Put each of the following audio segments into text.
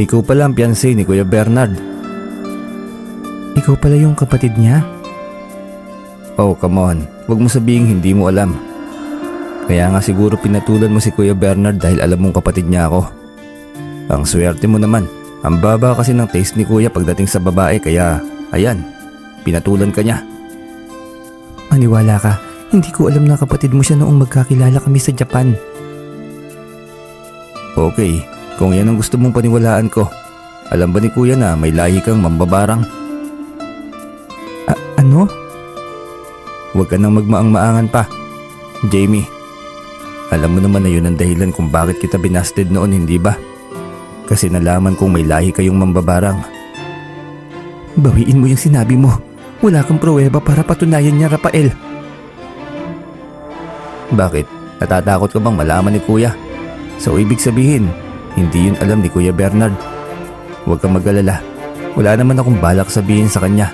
Ikaw pala ang fiancé ni Kuya Bernard. Ikaw pala yung kapatid niya? Oh, come on. Huwag mo sabihing hindi mo alam. Kaya nga siguro pinatulan mo si Kuya Bernard dahil alam mong kapatid niya ako. Ang swerte mo naman. Ang baba kasi ng taste ni Kuya pagdating sa babae kaya ayan, pinatulan ka niya. Maniwala ka, hindi ko alam na kapatid mo siya noong magkakilala kami sa Japan. Okay, kung yan ang gusto mong paniwalaan ko. Alam ba ni Kuya na may lahi kang mambabarang? Ano? Huwag ka nang magmaang-maangan pa. Jamie, alam mo naman na yun ang dahilan kung bakit kita binasted noon, hindi ba? Kasi nalaman kong may lahi kayong mambabarang. Bawiin mo yung sinabi mo. Wala kang pruweba para patunayan niya, Rafael. Bakit? Natatakot ka bang malaman ni Kuya? So ibig sabihin, hindi yun alam ni Kuya Bernard. Huwag kang mag-alala. Wala naman akong balak sabihin sa kanya.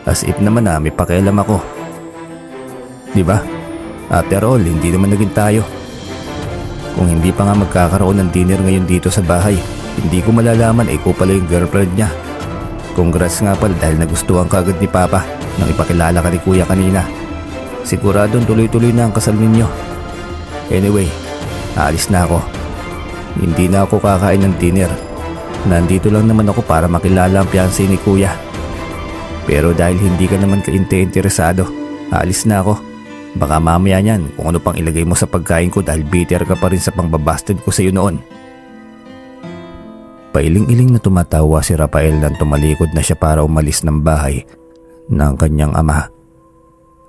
As if naman na may pakialam ako. Diba? After all, hindi naman naging tayo. Kung hindi pa nga magkakaroon ng dinner ngayon dito sa bahay, hindi ko malalaman ikaw pala yung girlfriend niya. Congrats nga pala dahil nagustuhan ka agad ni Papa nang ipakilala ka ni Kuya kanina. Siguradong tuloy-tuloy na ang kasal ninyo. Anyway, aalis na ako. Hindi na ako kakain ng dinner. Nandito lang naman ako para makilala ang fiancé ni Kuya. Pero dahil hindi ka naman kainte-interesado, aalis na ako. Baka mamaya niyan kung ano pang ilagay mo sa pagkain ko dahil bitter ka pa rin sa pangbabasted ko sa iyo noon. Pailing-iling na tumatawa si Rafael nang tumalikod na siya para umalis ng bahay ng kanyang ama.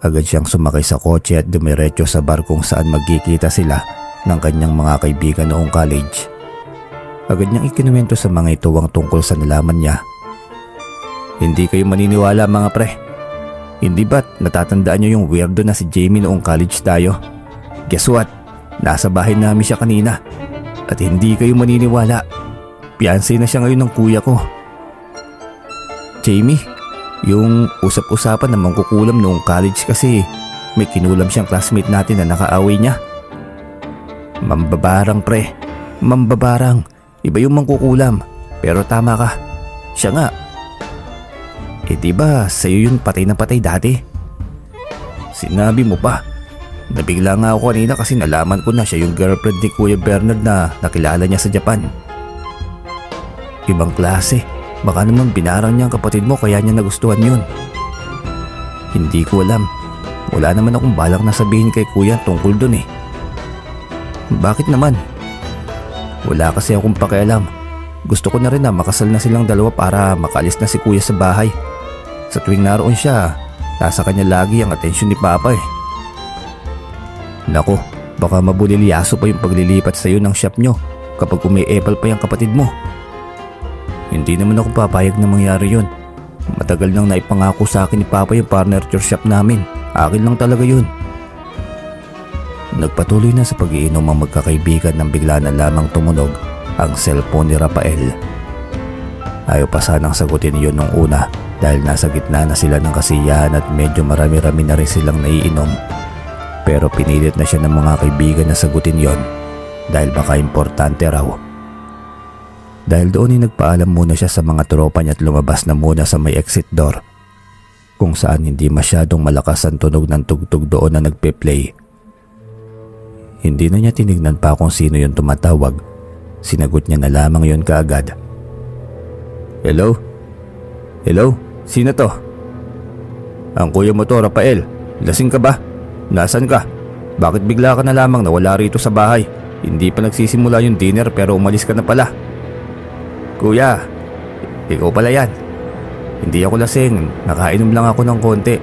Agad siyang sumakay sa kotse at dumiretso sa bar kung saan magkikita sila ng kanyang mga kaibigan noong college. Agad niyang ikinuwento sa mga ito ang tungkol sa nalaman niya. Hindi kayo maniniwala mga pre. Hindi ba't natatandaan niyo yung weirdo na si Jamie noong college tayo? Guess what? Nasa bahay namin siya kanina. At hindi kayo maniniwala. Fiancé na siya ngayon ng kuya ko. Jamie? Yung usap-usapan na mangkukulam noong college kasi may kinulam siyang classmate natin na nakaaway niya. Mambabarang pre. Mambabarang. Iba yung mangkukulam. Pero tama ka. Siya nga. Eh diba sa'yo yun patay na patay dati? Sinabi mo pa. Nabigla nga ako kanina kasi nalaman ko na siya yung girlfriend ni Kuya Bernard na nakilala niya sa Japan. Ibang klase. Baka naman binarang niya ang kapatid mo kaya niya nagustuhan yun. Hindi ko alam. Wala naman akong balak na sabihin kay Kuya tungkol dun eh. Bakit naman? Wala kasi akong pakialam. Gusto ko na rin na makasal na silang dalawa para makaalis na si Kuya sa bahay. Sa tuwing naroon siya, nasa kanya lagi ang atensyon ni Papa eh. Nako, baka mabulilyaso pa yung paglilipat sa iyo ng shop nyo kapag umi-epal pa yung kapatid mo. Hindi naman ako papayag na mangyari yun. Matagal nang naipangako sa akin ni Papa yung furniture shop namin. Akin lang talaga yun. Nagpatuloy na sa pag-iinom ang magkakaibigan nang bigla na lamang tumunog ang cellphone ni Rafael. Ayaw pa sanang sagutin yun nung una dahil nasa gitna na sila ng kasiyahan at medyo marami-rami na rin silang naiinom. Pero pinilit na siya ng mga kaibigan na sagutin yon dahil baka importante raw. Dahil doon ay nagpaalam muna siya sa mga tropa niya at lumabas na muna sa may exit door kung saan hindi masyadong malakas ang tunog ng tugtog doon na nagpe-play. Hindi na niya tinignan pa kung sino yung tumatawag. Sinagot niya na lamang yon kaagad. Hello? Hello? Sino to? Ang kuya mo to, Rafael. Lasing ka ba? Nasaan ka? Bakit bigla ka na lamang nawala rito sa bahay? Hindi pa nagsisimula yung dinner pero umalis ka na pala. Kuya, ikaw pala yan. Hindi ako lasing, nakainom lang ako ng konti.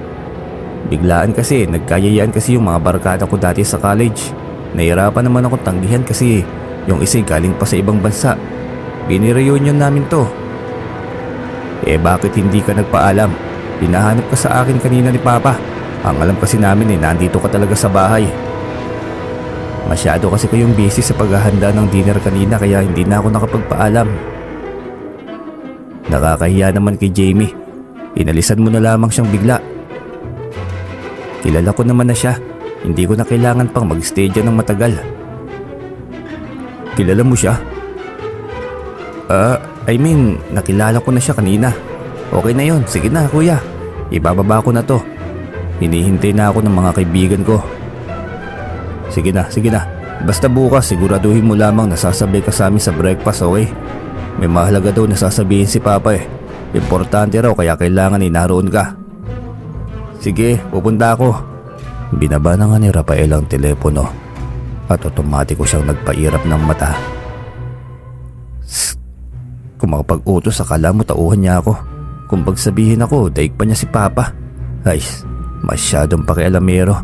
Biglaan kasi, nagkayayaan kasi yung mga barkada ko dati sa college. Nahirapan naman akong tanggihan kasi yung isa galing pa sa ibang bansa. Binireunion namin to. Eh bakit hindi ka nagpaalam? Hinahanap ka sa akin kanina ni Papa. Ang alam kasi namin nandito ka talaga sa bahay. Masyado kasi kayong busy sa paghahanda ng dinner kanina kaya hindi na ako nakapagpaalam. Nakakahiya naman kay Jamie. Inalisan mo na lamang siyang bigla. Kilala ko naman na siya. Hindi ko na kailangan pang mag-stay dyan ng matagal. Kilala mo siya? nakilala ko na siya kanina. Okay na yon, sige na kuya. Ibababa ko na to. Hinihintay na ako ng mga kaibigan ko. Sige na. Basta bukas siguraduhin mo lamang nasasabay ka sa amin sa breakfast, okay? May mahalaga daw nasasabihin si Papa eh. Importante raw kaya kailangan naroon ka. Sige, pupunta ako. Binaba na nga ni Rafael ang telepono at otomatiko siyang nagpairap ng mata. Kung makapag-utos akala mo tauhan niya ako. Kung pagsabihin ako daig pa niya si Papa. Ay, masyadong pakialamero.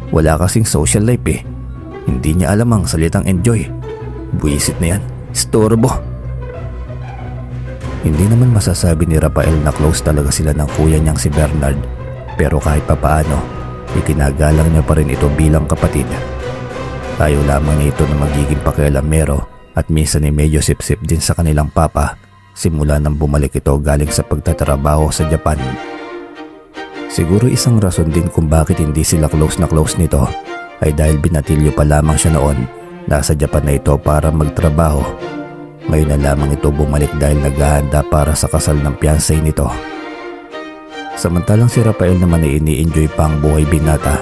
Wala kasing social life eh. Hindi niya alam ang salitang enjoy. Buwisit na yan, istorbo. Hindi naman masasabi ni Rafael na close talaga sila ng kuya niyang si Bernard. Pero kahit papaano, itinagalang niya pa rin ito bilang kapatid. Ayaw lamang niya ito na magiging pakialamero at minsan ay medyo sip-sip din sa kanilang papa simula nang bumalik ito galing sa pagtatrabaho sa Japan. Siguro isang rason din kung bakit hindi sila close na close nito ay dahil binatilyo pa lamang siya noon. Nasa Japan na ito para magtrabaho. Ngayon na lamang ito bumalik dahil naghahanda para sa kasal ng fiancé nito. Samantalang si Rafael naman ay ini-enjoy pa ang buhay binata.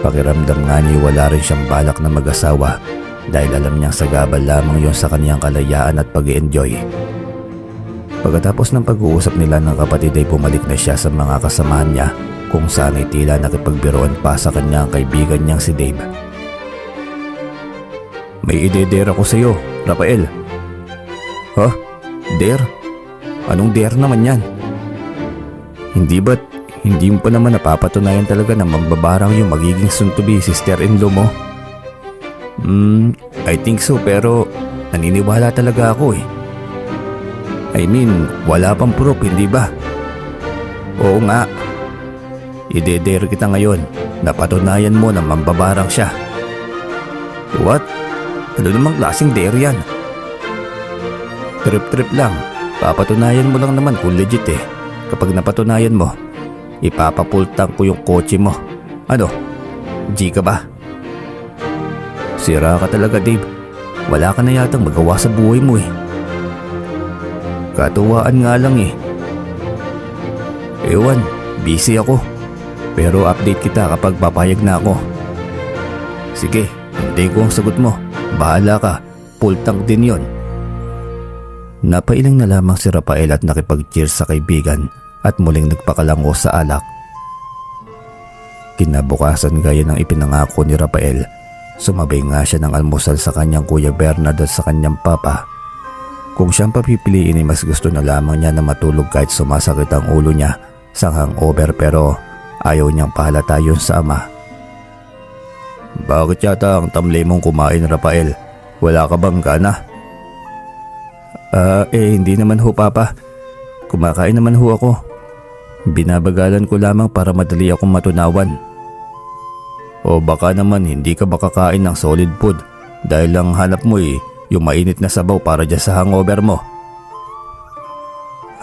Pakiramdam nga niya wala rin siyang balak na mag-asawa dahil alam niyang sagabal lamang yon sa kaniyang kalayaan at pag-i-enjoy. Pagkatapos ng pag-uusap nila ng kapatid ay bumalik na siya sa mga kasamahan niya kung saan ay tila nakipagbiruan pa sa kanyang kaibigan niyang si Dave. May ide-dare ako sa iyo, Rafael. Ha? Dare? Anong dare naman yan? Hindi mo pa naman napapatunayan talaga na mambabarang yung magiging soon-to-be sister-in-law mo? I think so pero naniniwala talaga ako eh. Wala pang proof, hindi ba? Oo nga. Ide-dare kita ngayon na patunayan mo na mambabarang siya. What? Ano namang klaseng dare yan? Trip-trip lang. Papatunayan mo lang naman kung legit eh. Kapag napatunayan mo, ipapapultang ko yung kotse mo. Ano? G ka ba? Sira ka talaga, Dave. Wala ka na yatang magawa sa buhay mo eh. Katuwaan nga lang eh. Ewan, busy ako. Pero update kita kapag papayag na ako. Sige, hindi ko ang sagot mo. Bahala ka, pultang din yon. Napailing na lamang si Rafael at nakipag-cheers sa kaibigan at muling nagpakalango sa alak. Kinabukasan gaya ng ipinangako ni Rafael, sumabay nga siya ng almusal sa kanyang kuya Bernard at sa kanyang papa. Kung siyang papipiliin ay mas gusto na lamang niya na matulog kahit sumasakit ang ulo niya sa hangover pero ayaw niyang pahalata yun sa ama. Bakit yata ang tamlay mong kumain, Rafael? Wala ka bang gana? Hindi naman ho, Papa. Kumakain naman ho ako. Binabagalan ko lamang para madali akong matunawan. O baka naman hindi ka makakain ng solid food dahil lang hanap mo yung mainit na sabaw para dyan sa hangover mo.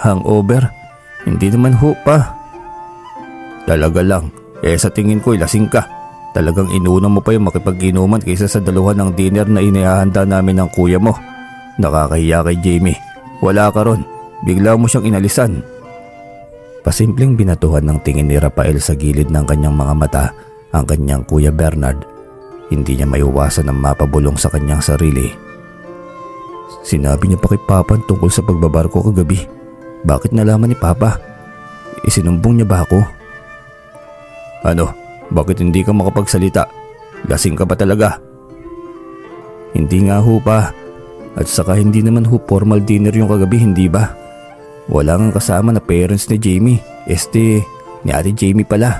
Hangover? Hindi naman ho pa. Talaga lang, sa tingin ko lasing ka. Talagang inuna mo pa yung makipag-inuman kaysa sa dalawa ng dinner na inihahanda namin ng kuya mo. Nakakahiya kay Jamie. Wala ka ron. Bigla mo siyang inalisan. Pasimpleng binatuhan ng tingin ni Rafael sa gilid ng kanyang mga mata ang kanyang kuya Bernard. Hindi niya maiwasan ang mapabulong sa kanyang sarili. Sinabi niya pa kay Papa tungkol sa pagbabarko kagabi. Bakit nalaman ni Papa? Isinumbong niya ba ako? Ano? Bakit hindi ka makapagsalita? Lasing ka ba talaga? Hindi nga ho pa. At saka hindi naman ho formal dinner yung kagabi, hindi ba? Wala nga kasama na parents ni Jamie. Ni Ate Jamie pala.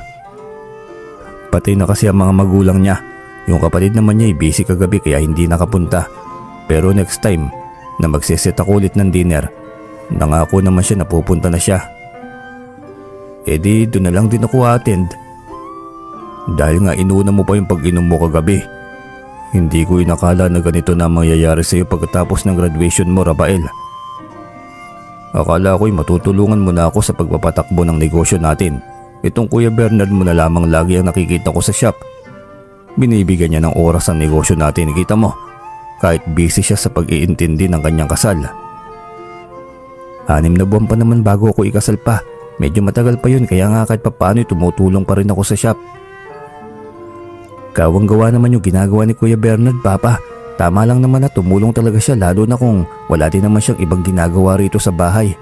Patay na kasi ang mga magulang niya. Yung kapatid naman niya busy kagabi kaya hindi nakapunta. Pero next time na magsiset ako ulit ng dinner, nangako naman siya na pupunta na siya. Doon na lang din ako attend. Dahil nga inuna mo pa yung pag-inom mo kagabi. Hindi ko inakala na ganito na mangyayari sa iyo pagkatapos ng graduation mo, Rafael. Akala ko'y matutulungan mo na ako sa pagpapatakbo ng negosyo natin. Itong kuya Bernard mo na lamang lagi ang nakikita ko sa shop. Binibigyan niya ng oras ang negosyo natin, kita mo. Kahit busy siya sa pag-iintindi ng kanyang kasal. 6 na buwan pa naman bago ako ikasal pa. Medyo matagal pa yun kaya nga kahit papaano'y tumutulong pa rin ako sa shop. Gawang-gawa naman yung ginagawa ni Kuya Bernard, Papa. Tama lang naman na tumulong talaga siya lalo na kung wala din naman siyang ibang ginagawa rito sa bahay.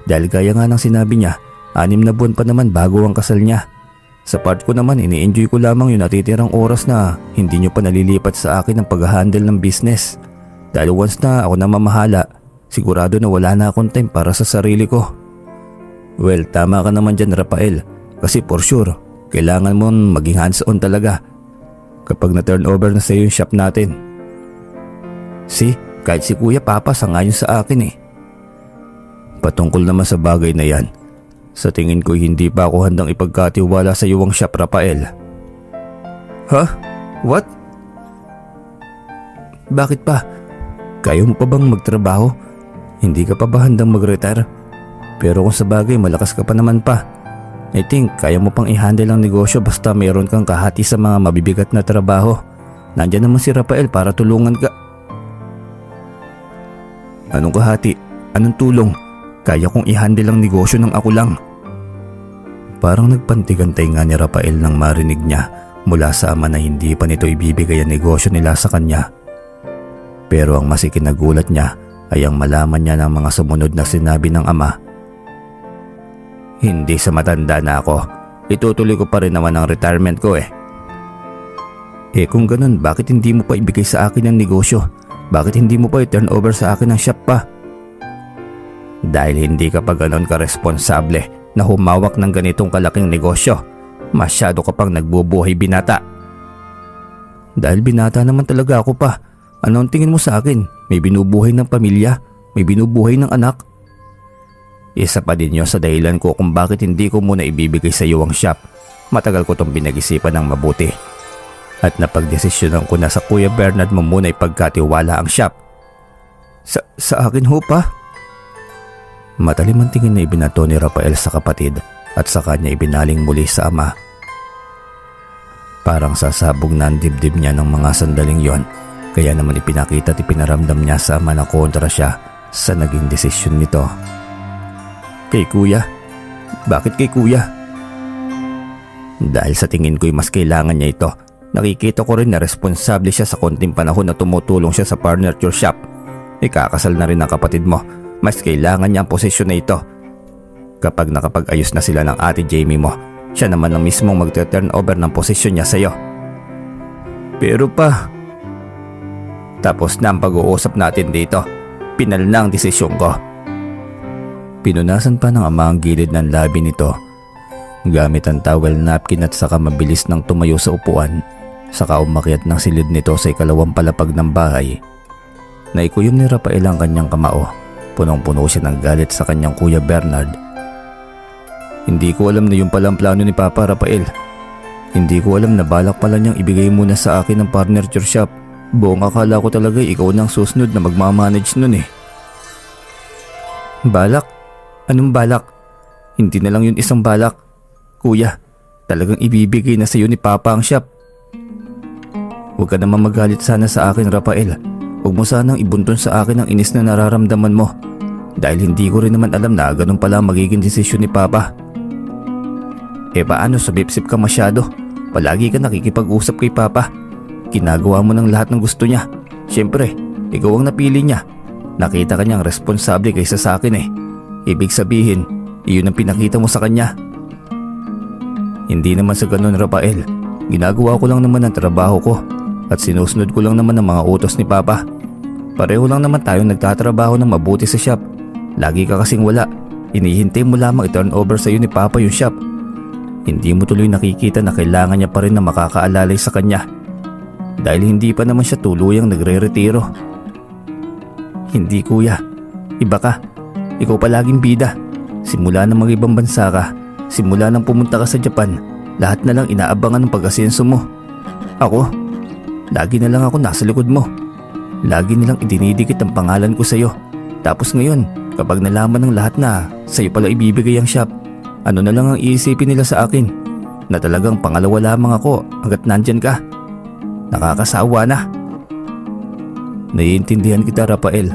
Dahil gaya nga ng sinabi niya, 6 na buwan pa naman bago ang kasal niya. Sa part ko naman, ini-enjoy ko lamang yung natitirang oras na hindi nyo pa nalilipat sa akin ang pag-handle ng business. Dahil once na ako na mamahala, sigurado na wala na akong time para sa sarili ko. Well, tama ka naman dyan, Rafael. Kasi for sure, kailangan mo maging hands-on talaga kapag na-turnover na sa iyo yung shop natin. See, kahit si Kuya Papa sangayon sa akin eh. Patungkol naman sa bagay na yan, sa tingin ko hindi pa ako handang ipagkatiwala sa iyo ang shop, Rafael. Huh? What? Bakit pa? Kaya mo pa bang magtrabaho? Hindi ka pa ba handang mag-retire? Pero kung sa bagay malakas ka pa naman pa, I think kaya mo pang i-handle ang negosyo basta mayroon kang kahati sa mga mabibigat na trabaho. Nandyan naman si Rafael para tulungan ka. Anong kahati? Anong tulong? Kaya kong i-handle ang negosyo ng ako lang. Parang nagpantigantay nga ni Rafael nang marinig niya mula sa ama na hindi pa nito ibibigay ang negosyo nila sa kanya. Pero ang mas ikinagulat niya ay ang malaman niya ng mga sumunod na sinabi ng ama. Hindi sa matanda na ako, itutuloy ko pa rin naman ang retirement ko eh. Kung ganun, bakit hindi mo pa ibigay sa akin ang negosyo? Bakit hindi mo pa i-turn over sa akin ang shop pa? Dahil hindi ka pa ganun ka-responsable na humawak ng ganitong kalaking negosyo. Masyado ka pang nagbubuhay binata. Dahil binata naman talaga ako pa. Ano ang tingin mo sa akin? May binubuhay ng pamilya? May binubuhay ng anak? Isa pa din yun sa dahilan ko kung bakit hindi ko muna ibibigay sa iyo ang shop. Matagal ko itong pinag-isipan ng mabuti. At napagdesisyonan ko na sa Kuya Bernard mo muna ipagkatiwala ang shop. Sa akin ho pa? Matalim ang tingin na ibinato ni Rafael sa kapatid at sa kanya ibinaling muli sa ama. Parang sasabog na ang dibdib niya ng mga sandaling yon, kaya naman ipinakita at ipinaramdam niya sa ama na kontra siya sa naging desisyon nito. Kay Kuya? Bakit kay Kuya? Dahil sa tingin ko'y mas kailangan niya ito. Nakikita ko rin na responsable siya sa konting panahon na tumutulong siya sa furniture shop. Ikakasal na rin ang kapatid mo. Mas kailangan niya ang posisyon na ito. Kapag nakapag-ayos na sila ng ate Jamie mo, siya naman ang mismong magte-turn over ng posisyon niya sa iyo. Pero pa, tapos na ang pag-uusap natin dito. Pinal na ang desisyon ko. Pinunasan pa ng ama ang gilid ng labi nito. Gamit ang towel napkin at saka mabilis nang tumayo sa upuan. Saka umakyat ng silid nito sa ikalawang palapag ng bahay. Naikuyom ni Rafael ang kanyang kamao. Punong-puno siya ng galit sa kanyang Kuya Bernard. Hindi ko alam na yung palang plano ni Papa, Rafael. Hindi ko alam na balak pala niyang ibigay muna sa akin ang furniture shop. Buong akala ko talaga ikaw nang susunod na magmamanage nun eh. Balak? Anong balak? Hindi na lang yun isang balak. Kuya, talagang ibibigay na sa iyo ni Papa ang shop. Huwag ka naman magalit sana sa akin, Rafael. Huwag mo sanang ibuntun sa akin ang inis na nararamdaman mo. Dahil hindi ko rin naman alam na ganun pala magiging desisyon ni Papa. Paano sabip-sip ka masyado? Palagi ka nakikipag-usap kay Papa. Ginagawa mo ng lahat ng gusto niya. Siyempre, ikaw ang napili niya. Nakita ka niyang responsable kaysa sa akin eh. Ibig sabihin, iyon ang pinakita mo sa kanya. Hindi naman sa ganun, Rafael. Ginagawa ko lang naman ang trabaho ko at sinusunod ko lang naman ang mga utos ni Papa. Pareho lang naman tayong nagtatrabaho ng mabuti sa shop. Lagi ka kasing wala. Inihintay mo lamang i-turn over sa iyo ni Papa yung shop. Hindi mo tuloy nakikita na kailangan niya pa rin na makakaalalay sa kanya. Dahil hindi pa naman siya tuluyang nagre-retiro. Hindi, Kuya. Iba ka. Ikaw palaging bida. Simula nang mag-ibang bansa ka, simula nang pumunta ka sa Japan, lahat na lang inaabangan ng pag-asenso mo. Ako, lagi na lang ako nasa likod mo. Lagi nilang idinidikit ang pangalan ko sa iyo. Tapos ngayon, kapag nalaman ng lahat na sa iyo pala ibibigay ang shop, ano na lang ang iisipin nila sa akin? Na talagang pangalawa lamang ako hanggat nandyan ka. Nakakasawa na. Naiintindihan kita, Rafael.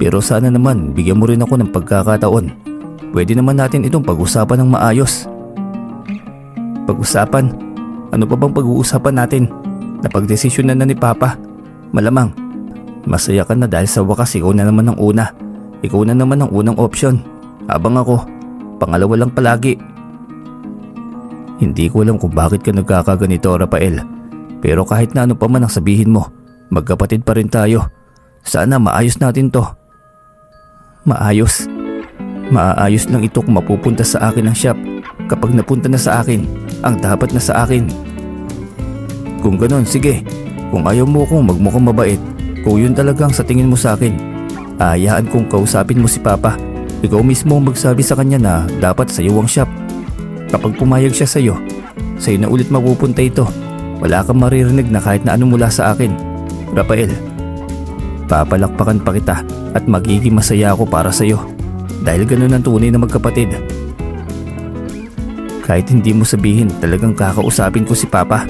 Pero sana naman bigyan mo rin ako ng pagkakataon. Pwede naman natin itong pag-usapan ng maayos. Pag-usapan? Ano pa bang pag-uusapan natin? Napagdesisyonan na ni Papa. Malamang masaya ka na dahil sa wakas ikaw na naman ang una. Ikaw na naman ang unang option. Habang ako, pangalawa lang palagi. Hindi ko alam kung bakit ka nagkakaganito, Rafael. Pero kahit na ano pa man ang sabihin mo, magkapatid pa rin tayo. Sana maayos natin to. Maayos? Maayos lang ito kung mapupunta sa akin ang shop. Kapag napunta na sa akin, ang dapat na sa akin. Kung ganon, sige. Kung ayaw mo kong magmukhang mabait, kung yun talagang sa tingin mo sa akin, hayaan kong kausapin mo si Papa. Ikaw mismo ang magsabi sa kanya na dapat sa'yo ang shop. Kapag pumayag siya sa'yo na ulit mapupunta ito. Wala kang maririnig na kahit na ano mula sa akin. Rafael, papalakpakan pa kita at magiging masaya ako para sa'yo. Dahil ganun ang tunay na magkapatid. Kahit hindi mo sabihin, talagang kakausapin ko si Papa.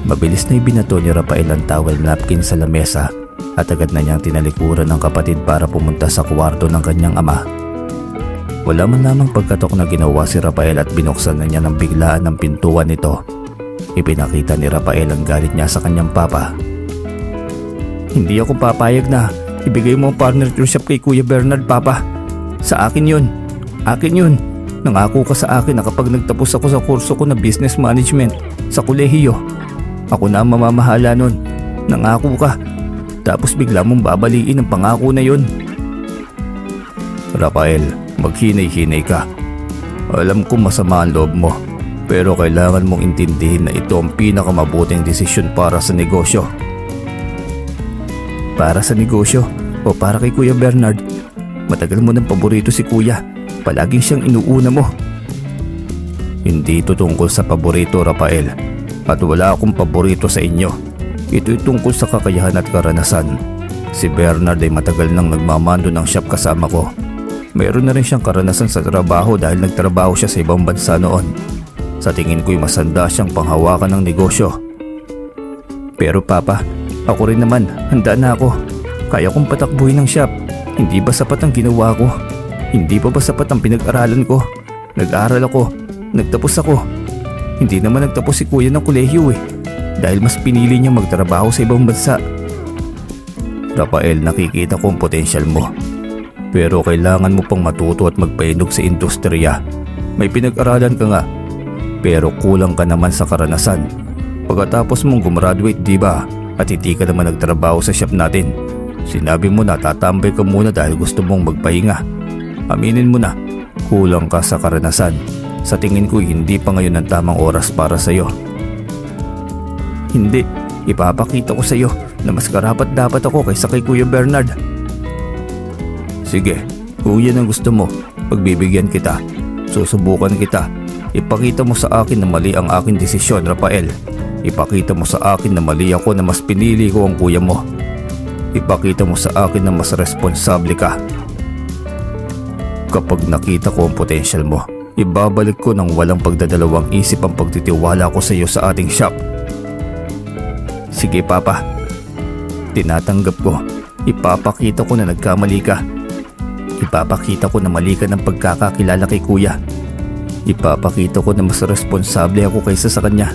Mabilis na ibinato ni Rafael ang towel napkin sa lamesa at agad na niyang tinalikuran ng kapatid para pumunta sa kwarto ng kanyang ama. Wala man lamang pagkatok na ginawa si Rafael at binuksan na niya ng biglaan ng pintuan nito. Ipinakita ni Rafael ang galit niya sa kanyang papa. Hindi ako papayag na ibigay mo ang partner shop kay Kuya Bernard, Papa. Sa akin yun. Akin yun. Nangako ka sa akin na kapag nagtapos ako sa kurso ko na business management sa kolehiyo, ako na ang mamamahala nun. Nangako ka. Tapos bigla mong babaliin ang pangako na yun. Rafael, maghinay-hinay ka. Alam ko masama ang loob mo, pero kailangan mong intindihin na ito ang pinakamabuting desisyon para sa negosyo. Para sa negosyo o para kay Kuya Bernard? Matagal mo ng paborito si Kuya. Palaging siyang inuuna mo. Hindi ito tungkol sa paborito, Rafael. At wala akong paborito sa inyo. Ito'y tungkol sa kakayahan at karanasan. Si Bernard ay matagal nang nagmamando ng shop kasama ko. Meron na rin siyang karanasan sa trabaho dahil nagtrabaho siya sa ibang bansa noon. Sa tingin ko'y masanda siyang panghawakan ng negosyo. Pero Papa, ako rin naman, handa na ako. Kaya kong patakbuhin ng shop. Hindi ba sapat ang ginawa ko? Hindi pa ba sapat ang pinag-aralan ko? Nag-aral ako, nagtapos ako. Hindi naman nagtapos si Kuya ng kolehiyo dahil mas pinili niya magtrabaho sa ibang bansa. Rafael, nakikita ko ang potensyal mo. Pero kailangan mo pang matuto at magpainog sa industriya. May pinag-aralan ka nga, pero kulang ka naman sa karanasan. Pagkatapos mong gumraduate, di ba? At hindi ka naman nagtrabaho sa shop natin. Sinabi mo na tatambay ka muna dahil gusto mong magpahinga. Aminin mo na, kulang ka sa karanasan. Sa tingin ko hindi pa ngayon ang tamang oras para sa'yo. Hindi, ipapakita ko sa'yo na mas karapat dapat ako kaysa kay Kuya Bernard. Sige, kung yan ang gusto mo, pagbibigyan kita. Susubukan kita. Ipakita mo sa akin na mali ang aking desisyon, Rafael. Ipakita mo sa akin na mali ako na mas pinili ko ang kuya mo. Ipakita mo sa akin na mas responsable ka. Kapag nakita ko ang potensyal mo, ibabalik ko ng walang pagdadalawang isip ang pagtitiwala ko sa iyo sa ating shop. Sige Papa, tinatanggap ko. Ipapakita ko na nagkamali ka. Ipapakita ko na mali ka ng pagkakakilala kay Kuya. Ipapakita ko na mas responsable ako kaysa sa kanya.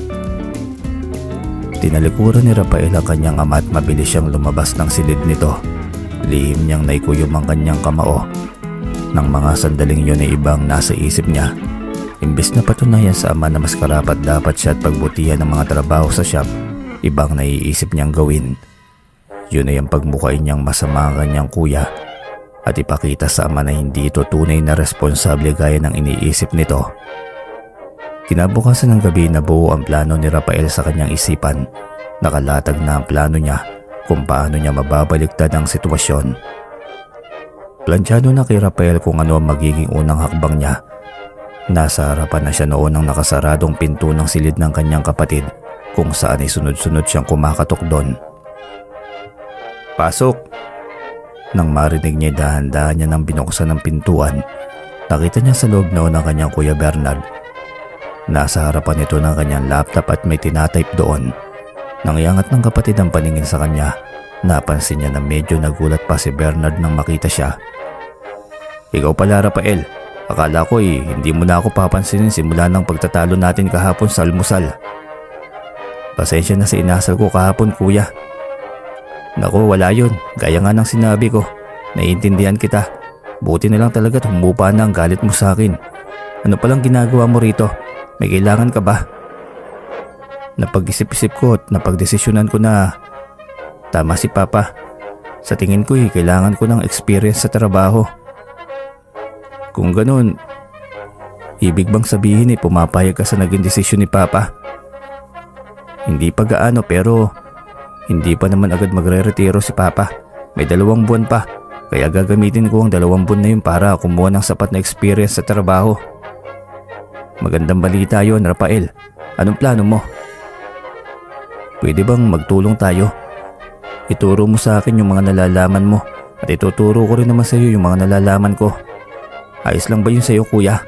Tinalikuran ni Rafael ang kanyang ama at mabilis siyang lumabas ng silid nito. Lihim niyang naikuyom ang kanyang kamao. Nang mga sandaling yun ay ibang nasa isip niya. Imbes na patunayan sa ama na mas karapat dapat siya at pagbutihan ng mga trabaho sa shop, ibang naiisip niyang gawin. Yun ay ang pagmukhain niyang masama ang kanyang kuya at ipakita sa ama na hindi ito tunay na responsable gaya ng iniisip nito. Kinabukasan ng gabi nabuo ang plano ni Rafael sa kanyang isipan. Nakalatag na ang plano niya kung paano niya mababaliktad ang sitwasyon. Planchado na kay Rafael kung ano ang magiging unang hakbang niya. Nasa harapan na siya noon ng nakasaradong pinto ng silid ng kanyang kapatid kung saan ay sunod-sunod siyang kumakatok doon. Pasok! Nang marinig niya dahan-dahan niya nang binuksan ng pintuan, nakita niya sa loob noon ang kanyang Kuya Bernard. Nasa harapan nito ng kanyang laptop at may tinatype doon. Nang iangat ng kapatid ang paningin sa kanya, Napansin niya na medyo nagulat pa si Bernard nang makita siya. Ikaw pala, Rafael. Akala ko hindi mo na ako papansinin simula ng pagtatalo natin kahapon sa almusal. Pasensya na sa inasal ko kahapon, kuya. Naku, wala yun. Gaya nga ng sinabi ko. Naiintindihan kita. Buti na lang talaga humupa na ang galit mo sa akin. Ano palang ginagawa mo rito? May kailangan ka ba? Napag-isip-isip ko at napagdesisyonan ko na tama si Papa. Sa tingin ko kailangan ko ng experience sa trabaho. Kung ganun, ibig bang sabihin pumapayag ka sa naging desisyon ni Papa? Hindi pa gaano pero hindi pa naman agad magre-retiro si Papa. May 2 buwan pa. Kaya gagamitin ko ang 2 buwan na yun para kumuha ng sapat na experience sa trabaho. Magandang balita yon, Rafael. Anong plano mo? Pwede bang magtulong tayo? Ituro mo sa akin yung mga nalalaman mo at ituturo ko rin naman sa iyo yung mga nalalaman ko. Ayos lang ba yun sa iyo, kuya?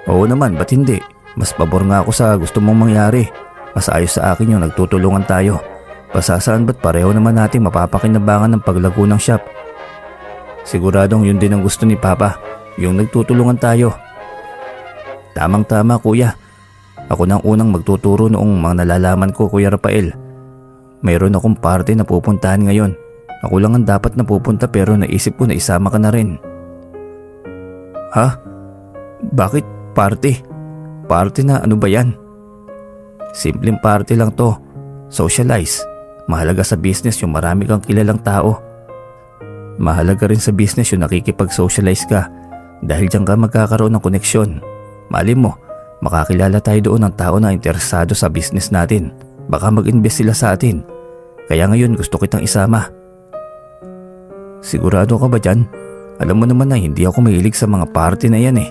Oo naman, ba't hindi? Mas pabor nga ako sa gusto mong mangyari. Mas ayos sa akin yung nagtutulungan tayo. Pasasaan ba't pareho naman natin mapapakinabangan ng paglago ng shop? Siguradong yun din ang gusto ni Papa, yung nagtutulungan tayo. Tamang-tama, kuya. Ako nang unang magtuturo noong mga nalalaman ko, Kuya Rafael. Mayroon akong party na pupuntahan ngayon. Ako lang ang dapat na pupunta pero naisip ko na isama ka na rin. Ha? Bakit party? Party na ano ba yan? Simpleng party lang to. Socialize. Mahalaga sa business yung marami kang kilalang tao. Mahalaga rin sa business yung nakikipag-socialize ka dahil diyan ka magkakaroon ng koneksyon. Mali mo, makakilala tayo doon ng tao na interesado sa business natin. Baka mag-invest sila sa atin. Kaya ngayon gusto kitang isama. Sigurado ka ba dyan? Alam mo naman na hindi ako mahilig sa mga party na yan eh.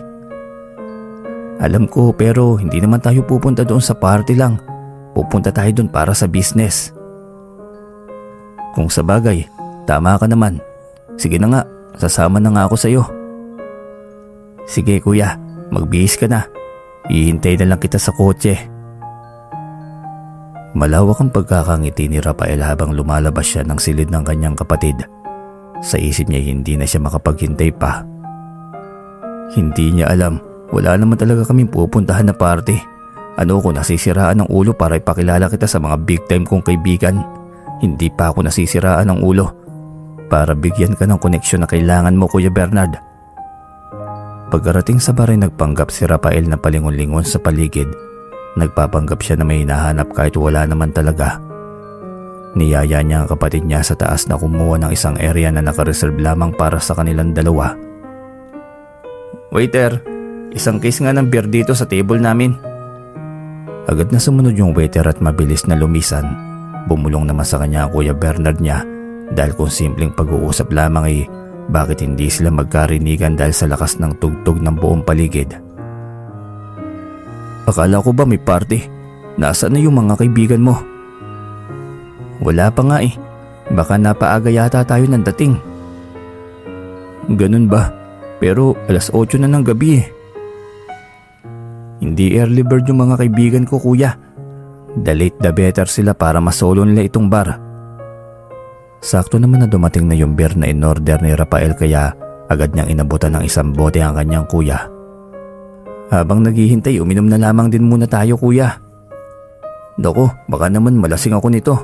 Alam ko pero hindi naman tayo pupunta doon sa party lang. Pupunta tayo doon para sa business. Kung sa bagay, tama ka naman. Sige na nga, sasama na nga ako sa iyo. Sige kuya, magbihis ka na. Ihintay na lang kita sa kotse. Malawak ang pagkakangiti ni Rafael habang lumalabas siya ng silid ng kanyang kapatid. Sa isip niya hindi na siya makapaghintay pa. Hindi niya alam, wala naman talaga kaming pupuntahan na party. Ano ko nasisiraan ng ulo para ipakilala kita sa mga big time kong kaibigan. Hindi pa ako nasisiraan ng ulo para bigyan ka ng koneksyon na kailangan mo, Kuya Bernard. Pagkarating sa baray nagpanggap si Rafael na palingon-lingon sa paligid. Nagpapanggap siya na may hinahanap kahit wala naman talaga. Niyaya niya ang kapatid niya sa taas na kumuha ng isang area na nakareserve lamang para sa kanilang dalawa. Waiter, isang case nga ng beer dito sa table namin. Agad na sumunod yung waiter at mabilis na lumisan. Bumulong naman sa kanya ang Kuya Bernard niya dahil kung simpleng pag-uusap lamang bakit hindi sila magkarinigan dahil sa lakas ng tugtog ng buong paligid. Akala ko ba may party? Nasaan na yung mga kaibigan mo? Wala pa nga Baka napaaga yata tayo ng dating. Ganun ba? Pero 8:00 na ng gabi Hindi early bird yung mga kaibigan ko, kuya. The late the better sila para masolo nila itong bar. Sakto naman na dumating na yung beer na in-order ni Rafael kaya agad niyang inabutan ng isang bote ang kanyang kuya. Habang naghihintay, uminom na lamang din muna tayo, kuya. Doko, baka naman malasing ako nito.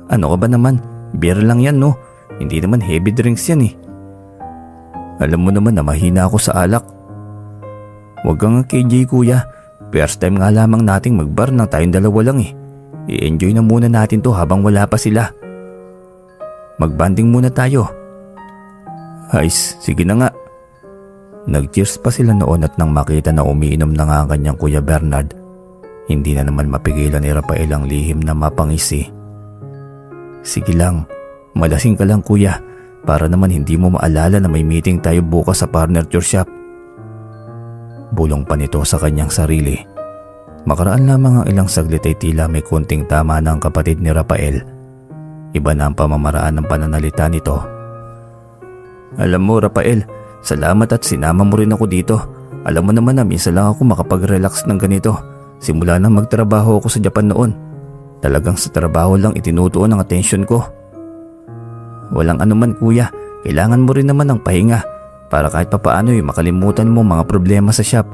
Ano ka ba naman? Beer lang yan, no? Hindi naman heavy drinks yan Alam mo naman na mahina ako sa alak. Huwag kang KJ, kuya. First time nga lamang nating magbar nang tayong dalawa lang I-enjoy na muna natin to habang wala pa sila. Magbanding muna tayo. Ayos, sige na nga. Nag-cheers pa sila noon at nang makita na umiinom na nga ang kanyang Kuya Bernard, hindi na naman mapigilan ni Rafael ang lihim na mapangisi. Sige lang, malasing ka lang, kuya, para naman hindi mo maalala na may meeting tayo bukas sa furniture shop. Bulong pa nito sa kanyang sarili. Makaraan lamang ang ilang saglit ay tila may konting tama na ang kapatid ni Rafael. Iba na ang pamamaraan ng pananalita nito. Alam mo, Rafael, salamat at sinama mo rin ako dito. Alam mo naman na minsan lang ako makapag-relax ng ganito. Simula nang magtrabaho ako sa Japan noon. Talagang sa trabaho lang itinutuon ang atensyon ko. Walang anuman kuya, kailangan mo rin naman ng pahinga para kahit papaano makalimutan mo mga problema sa shop.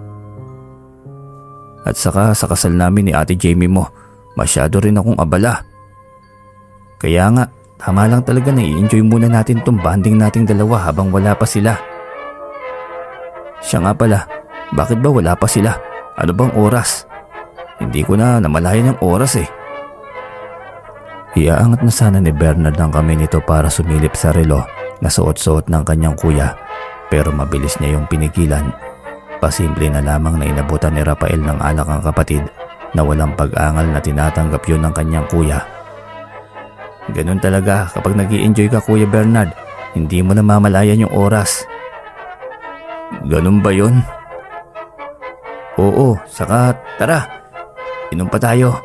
At saka sa kasal namin ni Ate Jamie mo, masyado rin akong abala. Kaya nga, tama lang talaga na i-enjoy muna natin tong bonding nating dalawa habang wala pa sila. Siya nga pala, bakit ba wala pa sila? Ano bang oras? Hindi ko na namalayan ang oras eh. Iaangat na sana ni Bernard ang kamay nito para sumilip sa relo na suot-suot ng kanyang kuya, pero mabilis niya yung pinigilan. Pasimple na lamang na inabutan ni Rafael ng alak ang kapatid na walang pag-angal na tinatanggap yun ng kanyang kuya. Ganun talaga kapag nag-i-enjoy ka Kuya Bernard, hindi mo na mamalayan yung oras. Ganun ba yun? Oo, saka tara, inom pa tayo.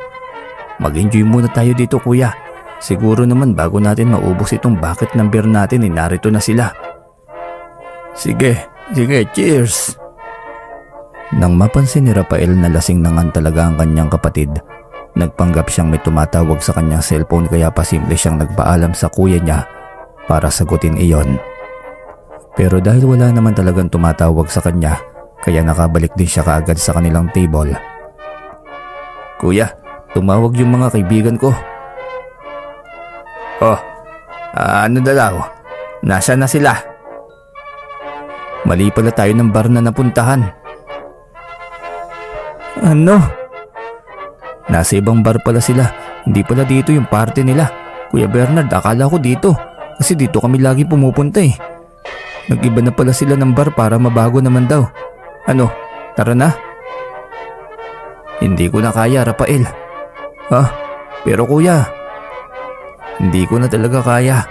Mag-enjoy muna tayo dito kuya. Siguro naman bago natin maubos itong bucket ng beer natin narito na sila. Sige, cheers! Nang mapansin ni Rafael na lasing na nga talaga ang kanyang kapatid, nagpanggap siyang may tumatawag sa kanyang cellphone kaya pasimple siyang nagpaalam sa kuya niya para sagutin iyon. Pero dahil wala naman talagang tumatawag sa kanya, kaya nakabalik din siya kaagad sa kanilang table. Kuya, tumawag yung mga kaibigan ko. Oh, ano na daw? Nasaan na sila? Mali pala tayo ng bar na napuntahan. Ano? Nasa ibang bar pala sila. Hindi pala dito yung party nila. Kuya Bernard, akala ko dito. Kasi dito kami lagi pumupunta eh. Nag-iba na pala sila ng bar para mabago naman daw. Ano, tara na? Hindi ko na kaya, Rafael. Pero kuya, hindi ko na talaga kaya.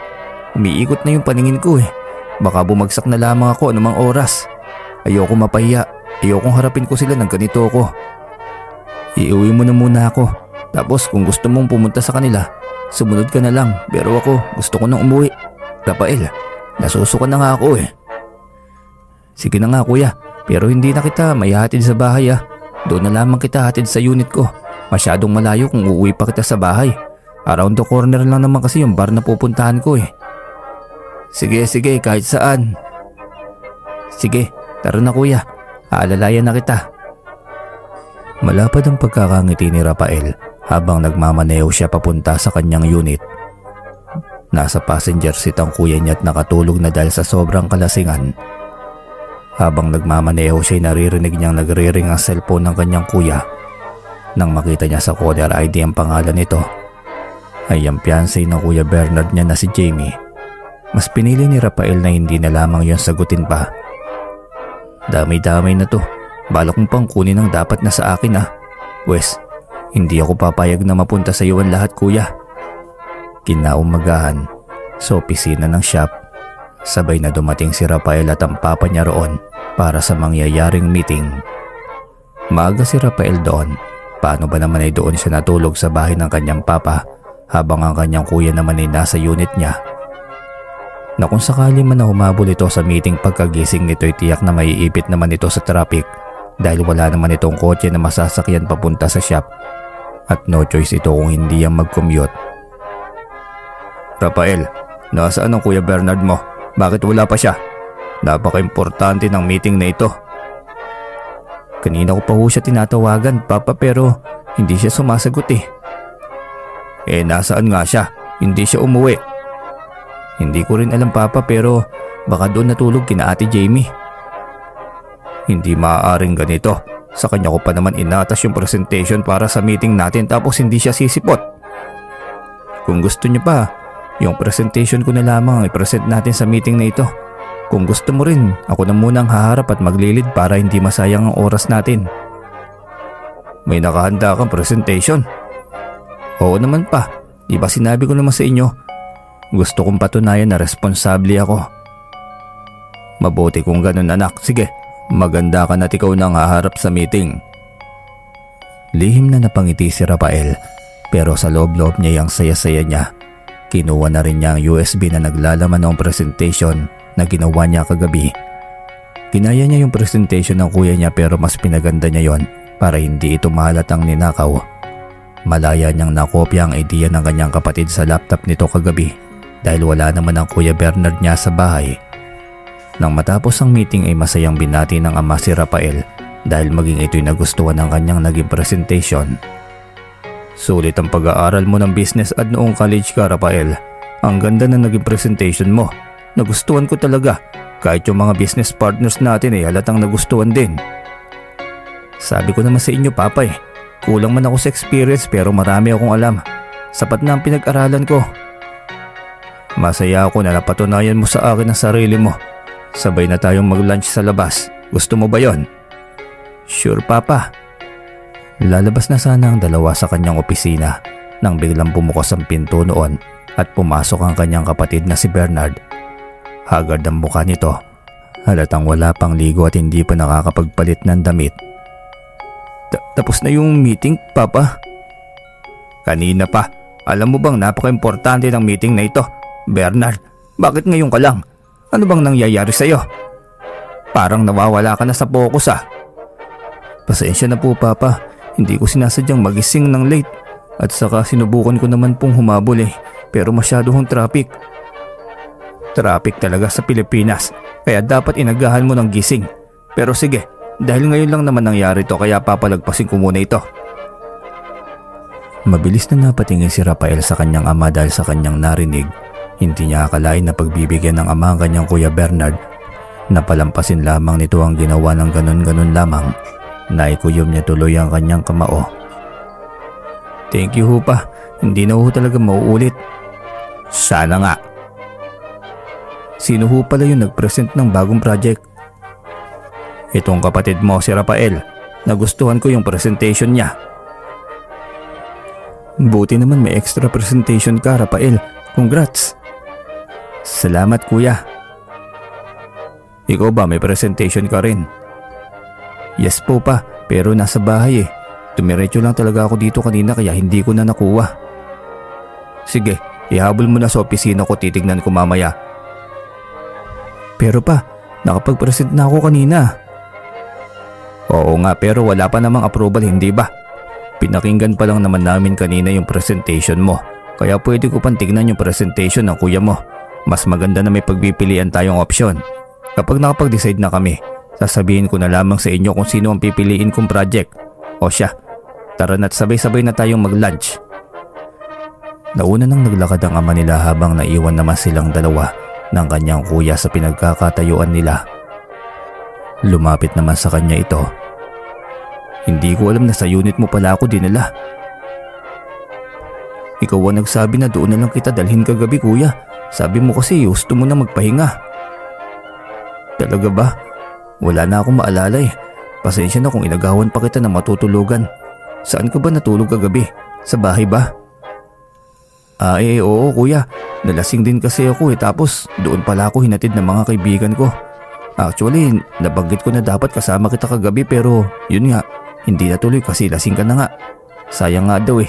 Umiikot na yung paningin ko eh. Baka bumagsak na lamang ako anumang oras. Ayoko mapahiya. Ayokong harapin ko sila ng ganito ako. Iuwi mo na muna ako. Tapos kung gusto mong pumunta sa kanila, sumunod ka na lang. Pero ako, gusto ko nang umuwi. Rafael, nasusuka na nga ako eh. Sige na nga kuya, pero hindi na kita maihatid sa bahay ah. Doon na lamang kita hatid sa unit ko. Masyadong malayo kung uuwi pa kita sa bahay. Around the corner lang naman kasi yung bar na pupuntahan ko eh. Sige, kahit saan. Sige, tara na kuya. Aalalayan na kita. Malapad ang pagkakangiti ni Rafael habang nagmamaneho siya papunta sa kanyang unit. Nasa passenger seat ang kuya niya at nakatulog na dahil sa sobrang kalasingan. Habang nagmamaneho siya'y naririnig niyang nagre-ring ang cellphone ng kanyang kuya. Nang makita niya sa caller ID ang pangalan nito, ay ang fiancé ng Kuya Bernard niya na si Jamie. Mas pinili ni Rafael na hindi na lamang yon sagutin pa. Damay-damay na to. Balak mo pang kunin ang dapat na sa akin ah. Wes, hindi ako papayag na mapunta sa iyo ang lahat kuya. Kinaumagahan sa opisina ng shop, sabay na dumating si Rafael at ang papa niya roon para sa mangyayaring meeting. Maaga si Rafael doon. Paano ba naman ay doon siya natulog sa bahay ng kanyang papa habang ang kanyang kuya naman ay nasa unit niya. Na kung sakali man na humabol ito sa meeting pagkagising nito ay tiyak na maiipit naman ito sa traffic dahil wala naman itong kotse na masasakyan papunta sa shop at no choice ito kung hindi ang mag-commute. Rafael, nasaan ang Kuya Bernard mo? Bakit wala pa siya? Napaka-importante ng meeting na ito. Kanina ko pa ho siya tinatawagan, Papa, pero hindi siya sumasagot eh. Nasaan nga siya? Hindi siya umuwi. Hindi ko rin alam, Papa, pero baka doon natulog kina Ate Jamie. Hindi maaaring ganito. Sa kanya ko pa naman inatas yung presentation para sa meeting natin tapos hindi siya sisipot. Kung gusto niya pa, yung presentation ko na lamang ang i-present natin sa meeting na ito. Kung gusto mo rin, ako na munang haharap at maglilid para hindi masayang ang oras natin. May nakahanda kang presentation? Oo naman pa. Di ba sinabi ko naman sa inyo? Gusto kong patunayan na responsable ako. Mabuti kung ganun anak. Sige, maganda ka na ikaw nang haharap sa meeting. Lihim na napangiti si Rafael pero sa loob-loob niya yung saya-saya niya. Kinuha na rin niya ang USB na naglalaman ng presentation na ginawa niya kagabi. Kinaya niya yung presentation ng kuya niya pero mas pinaganda niya yon para hindi ito mahalatang ninakaw. Malaya niyang nakopya ang idea ng kanyang kapatid sa laptop nito kagabi dahil wala naman ang Kuya Bernard niya sa bahay. Nang matapos ang meeting ay masayang binati ng ama si Rafael dahil maging ito'y nagustuhan ng kanyang naging presentation. Sulit ang pag-aaral mo ng business ad noong college ka, Rafael. Ang ganda na naging presentation mo. Nagustuhan ko talaga. Kahit yung mga business partners natin ay halatang nagustuhan din. Sabi ko naman sa inyo, Papa kulang man ako sa experience pero marami akong alam. Sapat na ang pinag-aralan ko. Masaya ako na napatunayan mo sa akin ang sarili mo. Sabay na tayong mag-lunch sa labas. Gusto mo ba yon? Sure, Papa. Lalabas na sana ang dalawa sa kanyang opisina nang biglang bumukas ang pinto noon at pumasok ang kanyang kapatid na si Bernard. Haggard ang mukha nito. Halatang wala pang ligo at hindi pa nakakapagpalit ng damit. Tapos na yung meeting, Papa? Kanina pa. Alam mo bang napaka-importante ng meeting na ito? Bernard, bakit ngayon ka lang? Ano bang nangyayari sa'yo? Parang nawawala ka na sa focus Pasensya na po, Papa. Hindi ko sinasadyang magising ng late. At saka sinubukan ko naman pong humabol pero masyado hong traffic. Traffic talaga sa Pilipinas. Kaya dapat inagahan mo ng gising. Pero sige, dahil ngayon lang naman nangyari to kaya papalagpasin ko muna ito. Mabilis na napatingin si Rafael sa kanyang ama dahil sa kanyang narinig. Hindi niya akalain na pagbibigyan ng ama ang kanyang Kuya Bernard. Napalampasin lamang nito ang ginawa ng ganun-ganun lamang. Naikuyom niya tuloy ang kanyang kamao. Thank you ho pa. Hindi na ho talaga mauulit. Sana nga. Sino ho pala yung nag-present ng bagong project? Itong kapatid mo si Rafael. Nagustuhan ko yung presentation niya. Buti naman may extra presentation ka, Rafael. Congrats. Salamat, Kuya. Ikaw ba may presentation ka rin? Yes po pa, pero nasa bahay Tumiretso lang talaga ako dito kanina kaya hindi ko na nakuha. Sige, ihabol mo na sa opisina ko, titignan ko mamaya. Pero pa, nakapag-present na ako kanina. Oo nga, pero wala pa namang approval, hindi ba? Pinakinggan pa lang naman namin kanina yung presentation mo. Kaya pwede ko pang tignan yung presentation ng kuya mo. Mas maganda na may pagpipilian tayong opsyon. Kapag nakapag-decide na kami, sasabihin ko na lamang sa inyo kung sino ang pipiliin kong project. O siya, tara na't sabay-sabay na tayong mag-lunch. Nauna nang naglakad ang ama nila habang naiwan naman silang dalawa ng kanyang kuya sa pinagkakatayuan nila. Lumapit naman sa kanya ito. Hindi ko alam na sa unit mo pala ako dinala. Ikaw ang nagsabi na doon na lang kita dalhin kagabi, kuya. Sabi mo kasi gusto mo na magpahinga. Talaga ba? Wala na akong maalala Pasensya na kung inagawan pa kita na matutulugan. Saan ka ba natulog kagabi? Sa bahay ba? Oo kuya. Nalasing din kasi ako tapos doon pala ako hinatid ng mga kaibigan ko. Actually, nabanggit ko na dapat kasama kita kagabi pero yun nga, hindi natuloy kasi lasing ka na nga. Sayang nga daw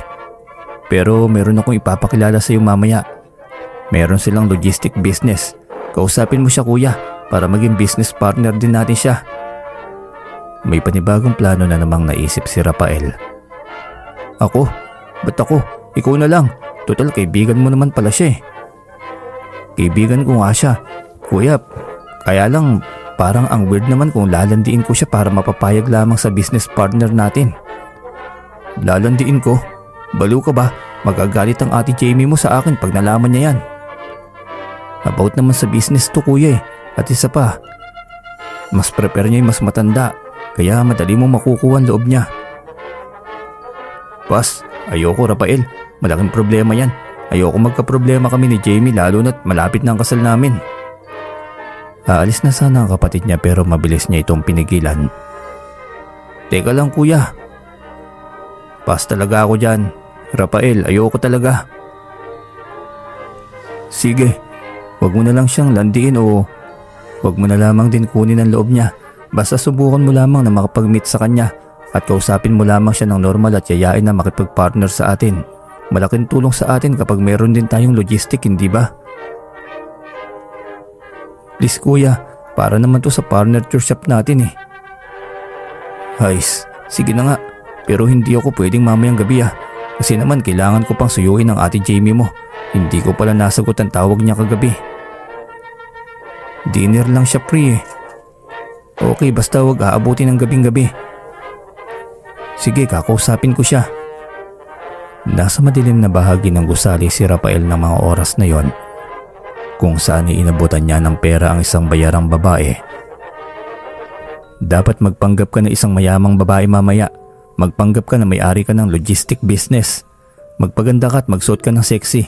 Pero meron akong ipapakilala sa iyo mamaya. Meron silang logistic business. Kausapin mo siya kuya para maging business partner din natin siya. May panibagong plano na namang naisip si Rafael. Ako? Ba't ako? Ikaw na lang. Total kaibigan mo naman pala siya Kaibigan ko nga siya. Kuya, kaya lang parang ang weird naman kung lalandiin ko siya para mapapayag lamang sa business partner natin. Lalandiin ko? Baliw ka ba? Magagalit ang ate Jamie mo sa akin pag nalaman niya yan. About naman sa business to kuya At isa pa, mas prepare niya yung mas matanda. Kaya madali mo makukuha ang loob niya. Pas, ayoko Rafael. Malaking problema yan. Ayoko magka-problema kami ni Jamie lalo na't malapit na ang kasal namin. Aalis na sana ang kapatid niya pero mabilis niya itong pinigilan. Teka lang kuya. Pas talaga ako dyan. Rafael, ayoko talaga. Sige, wag mo na lang siyang landiin o wag mo na lamang din kunin ang loob niya. Basta subukan mo lamang na makapag-meet sa kanya at kausapin mo lamang siya ng normal at yayain na makipag-partner sa atin. Malaking tulong sa atin kapag meron din tayong logistic, hindi ba? Please kuya, para naman to sa furniture shop natin Hays, sige na nga. Pero hindi ako pwedeng mamayang gabi Kasi naman kailangan ko pang suyuin ang ate Jamie mo. Hindi ko pala nasagot ang tawag niya kagabi. Dinner lang siya pre eh. Okay, basta wag aabutin ng gabing-gabi. Sige, kakausapin ko siya. Nasa madilim na bahagi ng gusali si Rafael ng mga oras na yon, kung saan inabutan niya ng pera ang isang bayarang babae. Dapat magpanggap ka na isang mayamang babae mamaya. Magpanggap ka na may-ari ka ng logistic business. Magpaganda ka at magsuot ka ng sexy.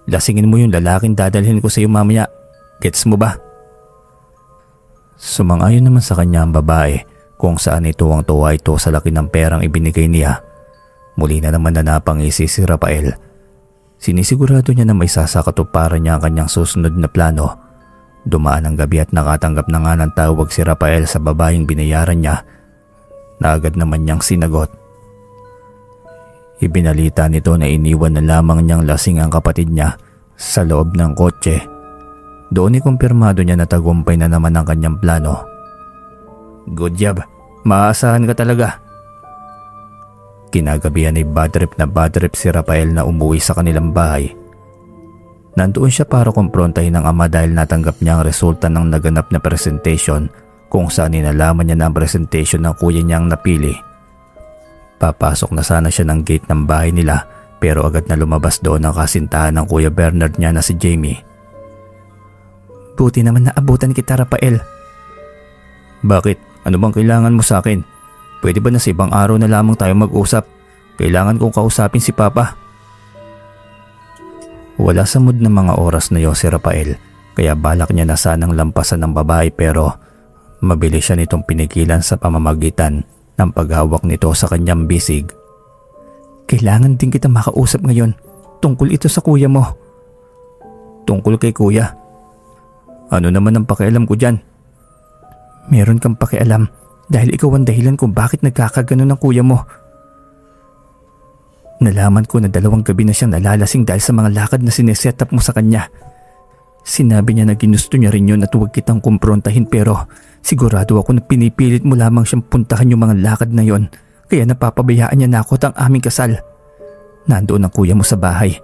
Lasingin mo yung lalaking dadalhin ko sa iyo mamaya. Gets mo ba? Sumang-ayon naman sa kanya ang babae, kung saan tuwang-tuwa ito sa laki ng perang ibinigay niya. Muli na naman na napangisi si Rafael. Sinisigurado niya na may sasakatuparan niya ang kanyang susunod na plano. Dumaan ang gabi at nakatanggap na nga ng tawag si Rafael sa babaeng binayaran niya, na agad naman niyang sinagot. Ibinalita nito na iniwan na lamang niyang lasing ang kapatid niya sa loob ng kotse. Doon ikumpirmado niya na tagumpay na naman ang kanyang plano. Good job, maaasahan ka talaga. Kinagabihan ay bad trip si Rafael na umuwi sa kanilang bahay. Nandoon siya para kumprontahin ng ama dahil natanggap niya ang resulta ng naganap na presentation, kung saan inalaman niya na ang presentation ng kuya niyang napili. Papasok na sana siya ng gate ng bahay nila, pero agad na lumabas doon ang kasintahan ng Kuya Bernard niya na si Jamie. Buti naman naabutan kita, Rafael. Bakit? Ano bang kailangan mo sa akin? Pwede ba na sa ibang araw na lamang tayo mag-usap? Kailangan kong kausapin si Papa. Wala sa mood ng mga oras na yon si Rafael, kaya balak niya na sanang lampasan ng babae, pero mabilis siya nitong pinigilan sa pamamagitan ng paghawak nito sa kanyang bisig. Kailangan din kita makausap ngayon. Tungkol ito sa kuya mo. Tungkol kay kuya? Ano naman ang pakialam ko dyan? Meron kang pakialam dahil ikaw ang dahilan kung bakit nagkakagano ng kuya mo. Nalaman ko na 2 gabi na siyang nalalasing dahil sa mga lakad na sineset up mo sa kanya. Sinabi niya na ginusto niya rin yun at huwag kitang kumprontahin, pero sigurado ako na pinipilit mo lamang siyang puntahan yung mga lakad na yon, kaya napapabayaan niya na ako at ang aming kasal. Nandoon ang kuya mo sa bahay.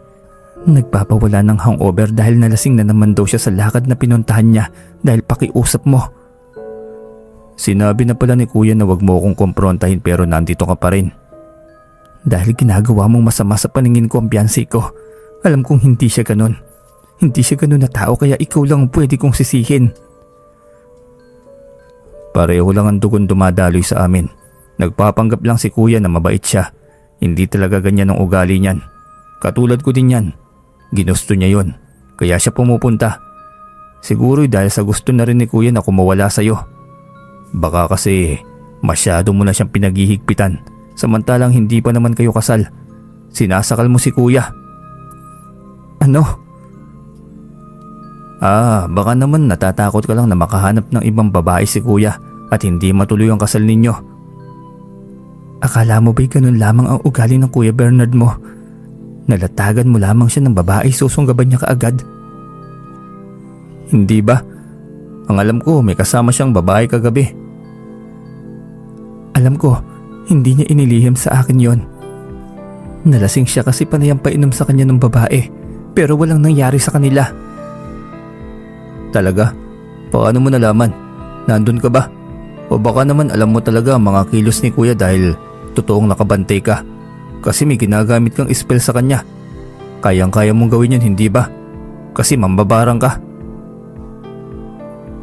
Nagpapawala ng hangover dahil nalasing na naman daw siya sa lakad na pinuntahan niya dahil pakiusap mo. Sinabi na pala ni kuya na wag mo akong kumprontahin, pero nandito ka pa rin. Dahil ginagawa mong masama sa paningin ko ang biyansi ko. Alam kong hindi siya ganun. Hindi siya ganun na tao, kaya ikaw lang ang pwede kong sisihin. Pareho lang ang dugon dumadaloy sa amin. Nagpapanggap lang si kuya na mabait siya. Hindi talaga ganyan ang ugali niyan. Katulad ko din yan. Ginusto niya yon, kaya siya pumupunta. Siguro dahil sa gusto na rin ni kuya na kumawala sa'yo. Baka kasi masyado mo na siyang pinaghihigpitan, samantalang hindi pa naman kayo kasal. Sinasakal mo si kuya. Ano? Baka naman natatakot ka lang na makahanap ng ibang babae si kuya at hindi matuloy ang kasal ninyo. Akala mo ba'y ganun lamang ang ugali ng Kuya Bernard mo? Nalatagan mo lamang siya ng babae, susunggaban niya kaagad. Hindi ba? Ang alam ko, may kasama siyang babae kagabi. Alam ko, hindi niya inilihim sa akin yon. Nalasing siya kasi panayang painom sa kanya ng babae, pero walang nangyari sa kanila. Talaga? Paano mo nalaman? Nandun ka ba? O baka naman alam mo talaga ang mga kilos ni kuya dahil totoong nakabantay ka. Kasi may ginagamit kang spell sa kanya. Kayang-kaya mong gawin yan, hindi ba? Kasi mambabarang ka.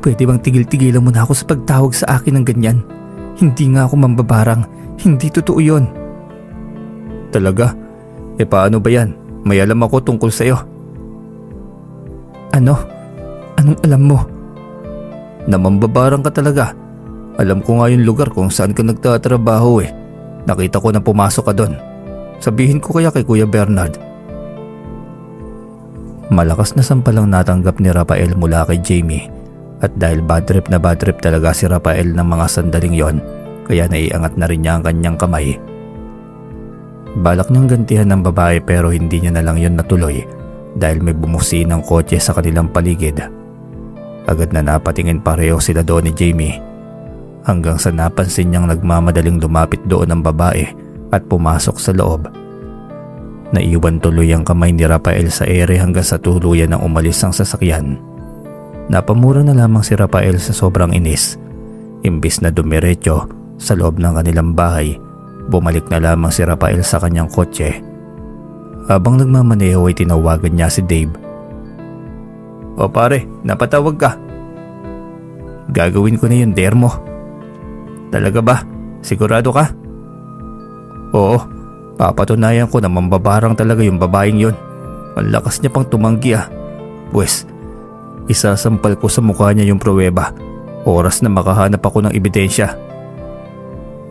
Pwede bang tigil-tigilan mo na ako sa pagtawag sa akin ng ganyan? Hindi nga ako mambabarang. Hindi totoo yon. Talaga? Paano ba yan? May alam ako tungkol sa'yo. Ano? Anong alam mo? Na mambabarang ka talaga. Alam ko nga yung lugar kung saan ka nagtatrabaho eh. Nakita ko na pumasok ka doon. Sabihin ko kaya kay Kuya Bernard. Malakas na sampalang natanggap ni Rafael mula kay Jamie. At dahil bad trip talaga si Rafael ng mga sandaling yon, kaya naiangat na rin niya ang kanyang kamay. Balak niyang gantihan ng babae, pero hindi niya na lang yon natuloy dahil may bumusi ng kotse sa kanilang paligid. Agad na napatingin pareho sila doon ni Jamie, hanggang sa napansin niyang nagmamadaling lumapit doon ang babae at pumasok sa loob. Naiwan tuloy ang kamay ni Rafael sa ere hanggang sa tuluyan ng umalis ang sasakyan. Napamura na lamang si Rafael sa sobrang inis. Imbis na dumiretso sa loob ng kanilang bahay, bumalik na lamang si Rafael sa kanyang kotse. Habang nagmamaneho ay tinawagan niya si Dave. "O pare, napatawag ka." "Gagawin ko na yun, Dermo." "Talaga ba? Sigurado ka?" "Oo, papatunayan ko na mambabarang talaga yung babaeng yon. Ang lakas niya pang tumanggi ah. Pwes, isasampal ko sa mukha niya yung pruweba. Oras na makahanap ako ng ebidensya."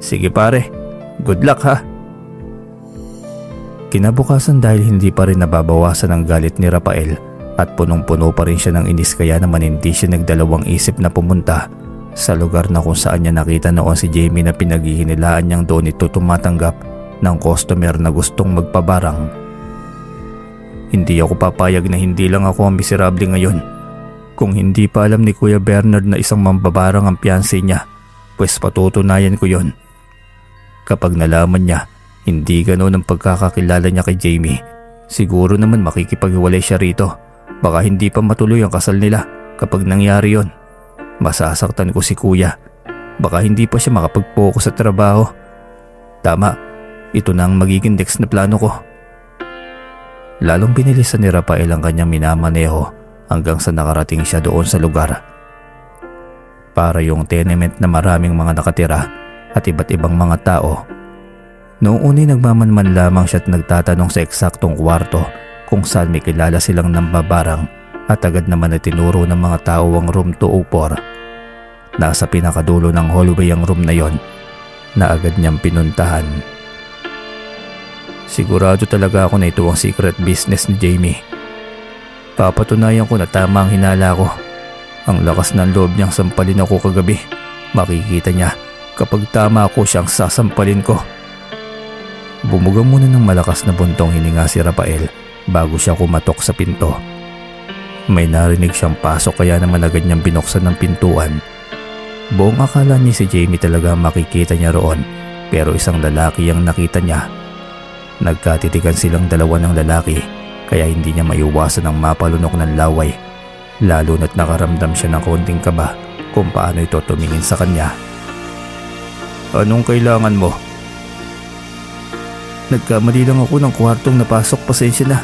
"Sige pare, good luck ha." Kinabukasan dahil hindi pa rin nababawasan ang galit ni Rafael at punong-puno pa rin siya ng inis, kaya naman hindi siya nagdalawang isip na pumunta sa lugar na kung saan niya nakita noon si Jamie na pinaghihinilaan niyang doon ito tumatanggap ng customer na gustong magpabarang. "Hindi ako papayag na hindi lang ako ang miserable ngayon. Kung hindi pa alam ni Kuya Bernard na isang mambabarang ang fiancé niya, pues patutunayan ko yon. Kapag nalaman niya, hindi ganoon ang pagkakakilala niya kay Jamie, siguro naman makikipaghiwalay siya rito. Baka hindi pa matuloy ang kasal nila kapag nangyari yon. Masasaktan ko si Kuya. Baka hindi pa siya makapag-focus sa trabaho. Tama, ito na ang magiging next na plano ko." Lalong binilisan ni Rafael ang kanyang minamaneho hanggang sa nakarating siya doon sa lugar. Para yung tenement na maraming mga nakatira at iba't ibang mga tao. Noong unay nagmamanman lamang siya at nagtatanong sa eksaktong kwarto kung saan may kilala silang nambabarang, at agad naman na tinuro ng mga tao ang room 204. Nasa pinakadulo ng hallway ang room na yon na agad niyang pinuntahan. "Sigurado talaga ako na ito ang secret business ni Jamie. Papatunayan ko na tama ang hinala ko. Ang lakas ng loob niyang sampalin ako kagabi. Makikita niya kapag tama ako siyang sasampalin ko." Bumugang muna ng malakas na buntong hininga si Rafael bago siya kumatok sa pinto. May narinig siyang pasok, kaya naman agad niyang binuksan ng pintuan. Buong akala niya si Jamie talaga makikita niya roon, pero isang lalaki ang nakita niya. Nagkatitigan silang dalawa ng lalaki, kaya hindi niya maiwasan ang mapalunok ng laway, lalo na't nakaramdam siya ng konting kaba kung paano ito tumingin sa kanya. "Anong kailangan mo?" "Nagkamali lang ako ng kwartong napasok, pasensya na."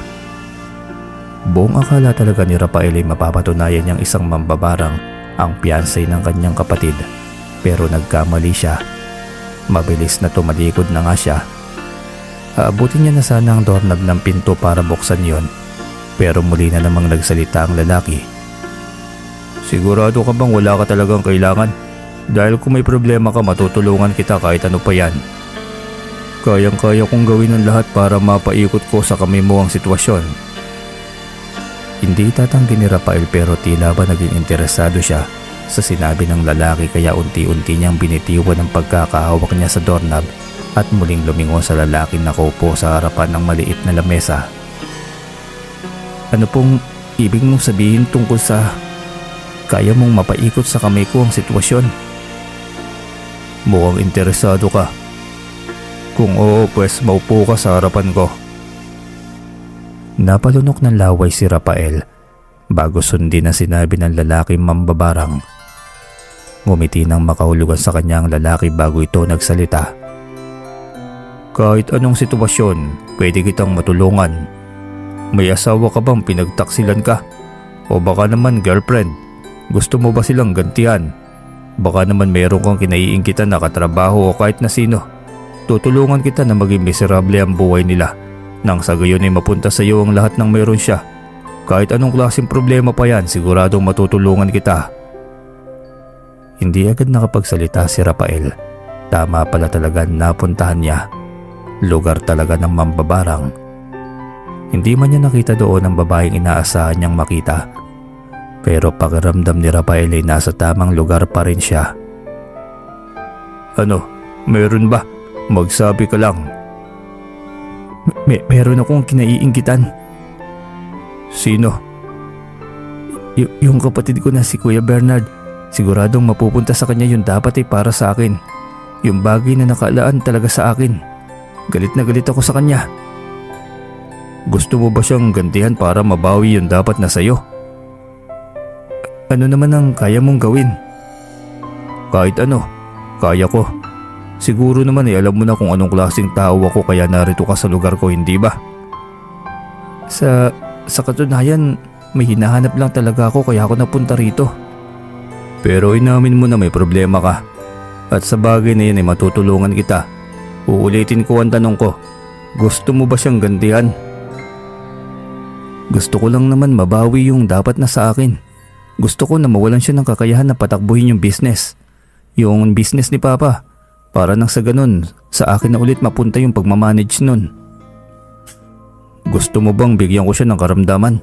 Buong akala talaga ni Rafael ay mapapatunayan niyang isang mambabarang ang fiancé ng kanyang kapatid, pero nagkamali siya. Mabilis na tumalikod na nga siya. Aabutin niya na sana ang doorknob ng pinto para buksan yon, pero muli na namang nagsalita ang lalaki. "Sigurado ka bang wala ka talagang kailangan? Dahil kung may problema ka, matutulungan kita kahit ano pa yan. Kayang-kaya kong gawin ang lahat para mapaikot ko sa kamay mo ang sitwasyon." Hindi tatanggi ni Rafael, pero tila ba naging interesado siya sa sinabi ng lalaki, kaya unti-unti niyang binitiwan ang pagkakahawak niya sa doorknob at muling lumingon sa lalaki na nakaupo sa harapan ng maliit na lamesa. "Ano pong ibig mong sabihin tungkol sa kaya mong mapaikot sa kamay ko ang sitwasyon?" "Mukhang interesado ka. Kung oo, pues maupo ka sa harapan ko." Napalunok ng laway si Rafael bago sundin na sinabi ng lalaki mambabarang. Ngumiti ng makahulugan sa kanya ang lalaki bago ito nagsalita. "Kahit anong sitwasyon, pwede kitang matulungan. May asawa ka bang pinagtaksilan ka? O baka naman girlfriend? Gusto mo ba silang gantihan? Baka naman meron kang kinaiinggitan na katrabaho o kahit na sino. Tutulungan kita na maging miserable ang buhay nila, nang sa gayon ay mapunta sa iyo ang lahat ng meron siya. Kahit anong klaseng problema pa yan, siguradong matutulungan kita." Hindi agad nakapagsalita si Rafael. Tama pala talaga napuntahan niya. Lugar talaga ng mambabarang. Hindi man niya nakita doon ang babaeng inaasahan niyang makita, pero pakiramdam ni Rafael ay nasa tamang lugar pa rin siya. "Ano, meron ba? Magsabi ka lang." Meron akong kinaiinggitan." "Sino?" Yung kapatid ko na si Kuya Bernard. Siguradong mapupunta sa kanya, yung dapat ay para sa akin. Yung bagay na nakaalaan talaga sa akin. Galit na galit ako sa kanya." Gusto mo ba siyang gantihan para mabawi yung dapat na sa'yo? Ano naman ang kaya mong gawin? Kahit ano, kaya ko. Siguro naman alam mo na kung anong klaseng tao ako kaya narito ka sa lugar ko, hindi ba? Sa katunayan, may hinahanap lang talaga ako kaya ako napunta rito. Pero inamin mo na may problema ka. At sa bagay na yan ay matutulungan kita. Uulitin ko ang tanong ko. Gusto mo ba siyang gantihan? Gusto ko lang naman mabawi yung dapat na sa akin. Gusto ko na mawalan siya ng kakayahan na patakbuhin yung business. Yung business ni Papa. Para nang sa ganun, sa akin na ulit mapunta yung pagmamanage nun. Gusto mo bang bigyan ko siya ng karamdaman?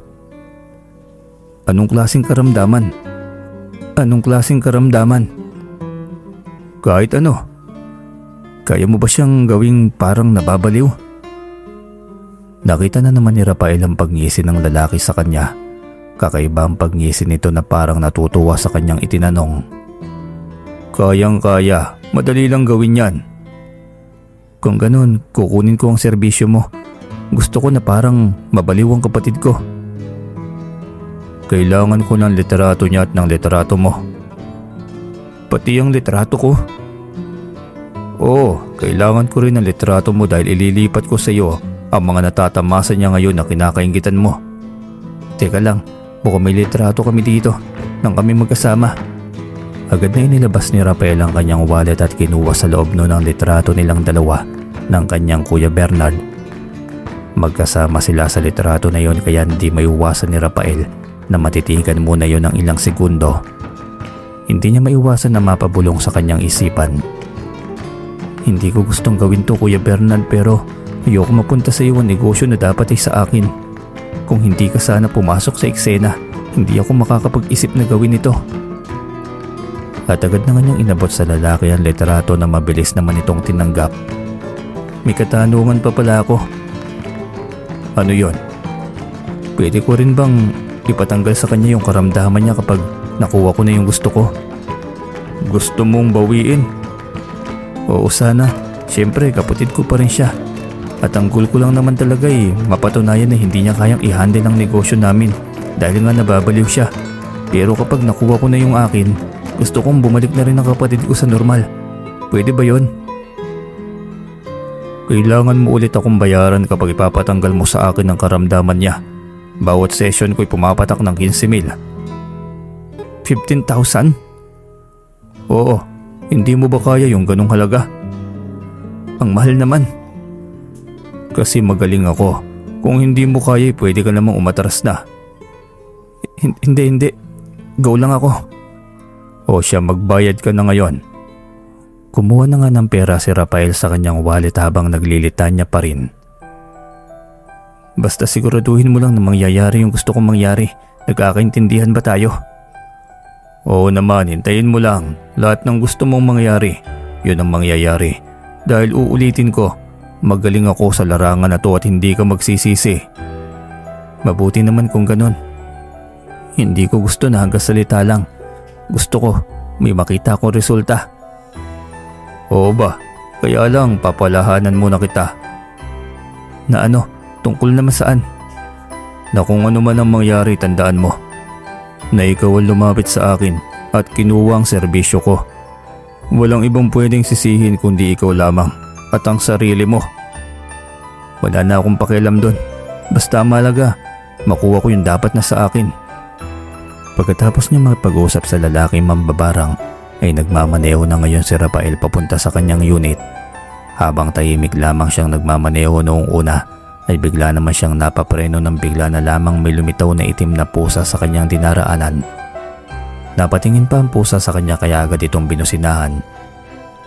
Anong klaseng karamdaman? Anong klaseng karamdaman? Kahit ano. Kaya mo ba siyang gawing parang nababaliw? Nakita na naman ni Rafael ang pagngisi ng lalaki sa kanya. Kakaiba ang pagngisi nito na parang natutuwa sa kanyang itinanong. Kayang-kaya, madali lang gawin yan. Kung ganun, kukunin ko ang serbisyo mo. Gusto ko na parang mabaliw ang kapatid ko. Kailangan ko ng literato niya at ng literato mo. Pati ang literato ko? Oo, kailangan ko rin ng literato mo dahil ililipat ko sa iyo ang mga natatamasa niya ngayon na kinakaingitan mo. Teka lang, mukhang may literato kami dito nang kami magkasama. Agad na inilabas ni Rafael ang kanyang wallet at kinuha sa loob nun ang literato nilang dalawa ng kanyang Kuya Bernard. Magkasama sila sa literato na yon kaya hindi maiwasan ni Rafael na matitigan muna yon ng ilang segundo. Hindi niya maiwasan na mapabulong sa kanyang isipan. Hindi ko gustong gawin to, Kuya Bernard, pero ayoko mapunta sa iyo ang negosyo na dapat ay sa akin. Kung hindi ka sana pumasok sa eksena, hindi ako makakapag-isip na gawin ito. At agad na kanyang inabot sa lalaki ang literato na mabilis naman itong tinanggap. May katanungan pa pala ako. Ano yon? Pwede ko rin bang ipatanggal sa kanya yung karamdaman niya kapag nakuha ko na yung gusto ko? Gusto mong bawiin? Oo sana, siyempre kapatid ko pa rin siya. At ang goal ko lang naman talaga ay mapatunayan na hindi niya kayang i-handle ang negosyo namin dahil nga nababaliw siya. Pero kapag nakuha ko na yung akin, gusto kong bumalik na rin ang kapatid ko sa normal. Pwede ba yon? Kailangan mo ulit akong bayaran kapag ipapatanggal mo sa akin ang karamdaman niya. Bawat session ko'y pumapatak ng 15,000. 15,000? Oo, hindi mo ba kaya yung ganong halaga? Ang mahal naman. Kasi magaling ako. Kung hindi mo kaya, pwede ka namang umatras na. Hindi. Go lang ako. O siya, magbayad ka na ngayon. Kumuha na nga ng pera si Rafael sa kanyang wallet habang naglilitanya pa rin. Basta siguraduhin mo lang na mangyayari yung gusto kong mangyari. Nagkakaintindihan ba tayo? Oo naman, hintayin mo lang. Lahat ng gusto mong mangyari, yun ang mangyayari. Dahil uulitin ko, magaling ako sa larangan na to at hindi ka magsisisi. Mabuti naman kung ganun. Hindi ko gusto na hanggang salita lang. Gusto ko may makita akong resulta. Oo ba? Kaya lang papalahanan muna kita. Na ano? Tungkol naman saan? Na kung ano man ang mangyari, tandaan mo na ikaw ang lumapit sa akin at kinuha ang serbisyo ko. Walang ibang pwedeng sisihin kundi ikaw lamang at ang sarili mo. Wala na akong pakialam doon. Basta malaga, makuha ko yung dapat na sa akin. Pagkatapos niya magpag-usap sa lalaking mambabarang ay nagmamaneho na ngayon si Rafael papunta sa kanyang unit. Habang tahimik lamang siyang nagmamaneho noong una ay bigla naman siyang napapreno ng bigla na lamang may lumitaw na itim na pusa sa kanyang dinaraanan. Napatingin pa ang pusa sa kanya kaya agad itong binusinahan.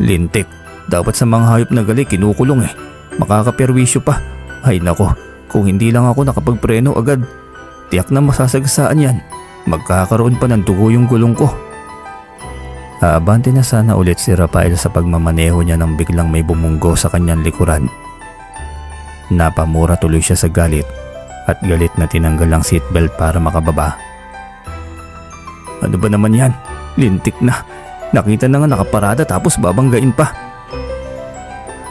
Lintik, dapat sa mga hayop na gali kinukulong eh. Makakaperwisyo pa. Ay nako, kung hindi lang ako nakapagpreno agad, tiyak na masasagasaan yan. Magkakaroon pa ng dugo yung gulong ko. Aabante na sana ulit si Rafael sa pagmamaneho niya nang biglang may bumunggo sa kanyang likuran. Napamura tuloy siya sa galit at galit na tinanggal ang seatbelt para makababa. Ano ba naman yan? Lintik na. Nakita na nga nakaparada tapos babanggain pa.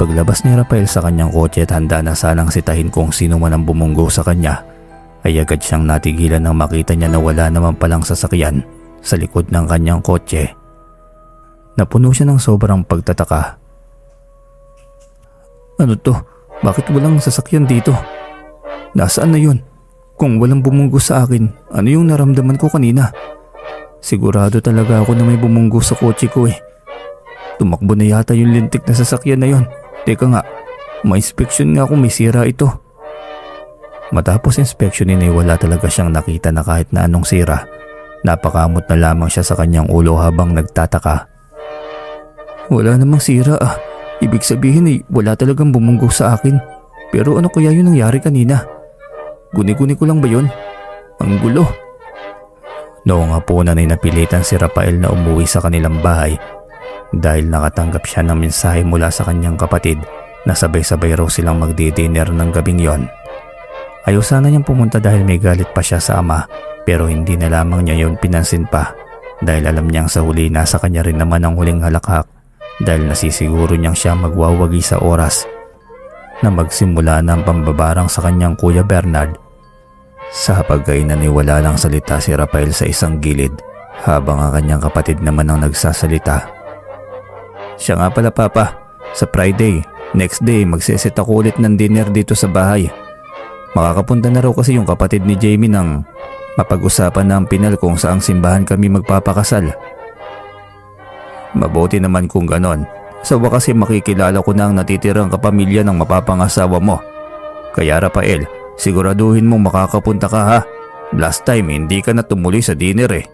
Paglabas ni Rafael sa kanyang kotse at handa na sanang sitahin kung sino man ang bumunggo sa kanya, ay agad siyang natigilan nang makita niya na wala naman palang sasakyan sa likod ng kanyang kotse. Napuno siya ng sobrang pagtataka. Ano to? Bakit walang sasakyan dito? Nasaan na yun? Kung walang bumunggo sa akin, ano yung naramdaman ko kanina? Sigurado talaga ako na may bumunggo sa kotse ko eh. Tumakbo na yata yung lintik na sasakyan na yun. Teka nga, ma-inspeksyon nga kung may sira ito. Matapos inspeksyonin ay wala talaga siyang nakita na kahit na anong sira. Napakamot na lamang siya sa kanyang ulo habang nagtataka. Wala namang sira ah. Ibig sabihin ay wala talagang bumunggo sa akin. Pero ano kaya yun nangyari kanina? Guni-guni ko lang ba yun? Ang gulo. Noong hapunan ay napilitan si Rafael na umuwi sa kanilang bahay dahil nakatanggap siya ng mensahe mula sa kanyang kapatid na sabay-sabay raw silang magdi-dinner ng gabing yon. Ayaw sana niyang pumunta dahil may galit pa siya sa ama, pero hindi na lamang niya yon pinansin pa dahil alam niyang sa huli nasa kanya rin naman ang huling halakhak dahil nasisiguro niyang siya magwawagi sa oras na magsimula ng pambabarang sa kanyang kuya Bernard. Sa pagkainan ay wala lang salita si Rafael sa isang gilid habang ang kanyang kapatid naman ang nagsasalita. Siya nga pala papa, sa Friday, next day magseset ako ulit ng dinner dito sa bahay. Makakapunta na raw kasi yung kapatid ni Jamie nang mapag-usapan na ang pinal kung saang simbahan kami magpapakasal. Mabuti naman kung ganon. Sa wakas makikilala ko na ang natitirang kapamilya ng mapapangasawa mo. Kaya Rafael, siguraduhin mong makakapunta ka ha. Last time hindi ka na tumuloy sa dinner eh.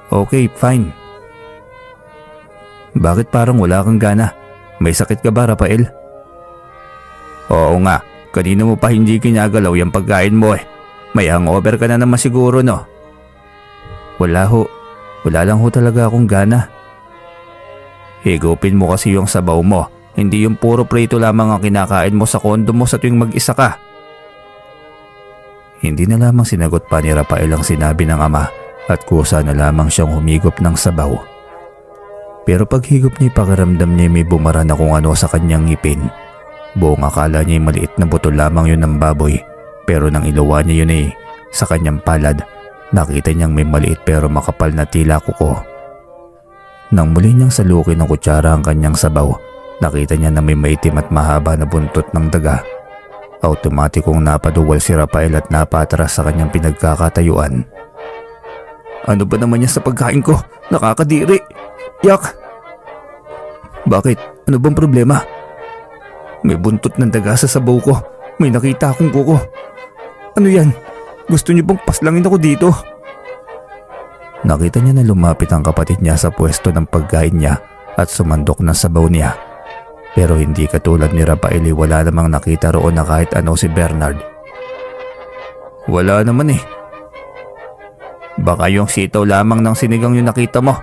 Okay, fine. Bakit parang wala kang gana? May sakit ka ba Rafael? Oo nga, kanina mo pa hindi kinagalaw yung pagkain mo eh. May hangover ka na naman siguro no? Wala ho, wala lang ho talaga akong gana. Higupin mo kasi yung sabaw mo, hindi yung puro prito lamang ang kinakain mo sa kondo mo sa tuwing mag-isa ka. Hindi na lamang sinagot pa ni Rafael ang sinabi ng ama at kusa na lamang siyang humigop ng sabaw. Pero paghigop niya pakiramdam niya may bumara na kung ano sa kanyang ngipin. Buong akala niya maliit na buto lamang yun ng baboy, pero nang iluwa niya yun sa kanyang palad, nakita niyang may maliit pero makapal na tila kuko. Nang muli niyang salukin ng kutsara ang kanyang sabaw, nakita niya na may maitim at mahaba na buntot ng daga. Automatikong napaduwal si Rafael at napatras sa kanyang pinagkakatayuan. Ano ba naman yan sa pagkain ko? Nakakadiri! Yak! Bakit? Ano bang problema? May buntot ng daga sa sabaw ko. May nakita akong kuko. Ano yan? Gusto niyo bang paslangin ako dito? Nakita niya na lumapit ang kapatid niya sa pwesto ng pagkain niya at sumandok ng sabaw niya. Pero hindi katulad ni Rafael, wala namang nakita roon na kahit ano si Bernard. Wala naman eh. Baka yung sitaw lamang ng sinigang yung nakita mo.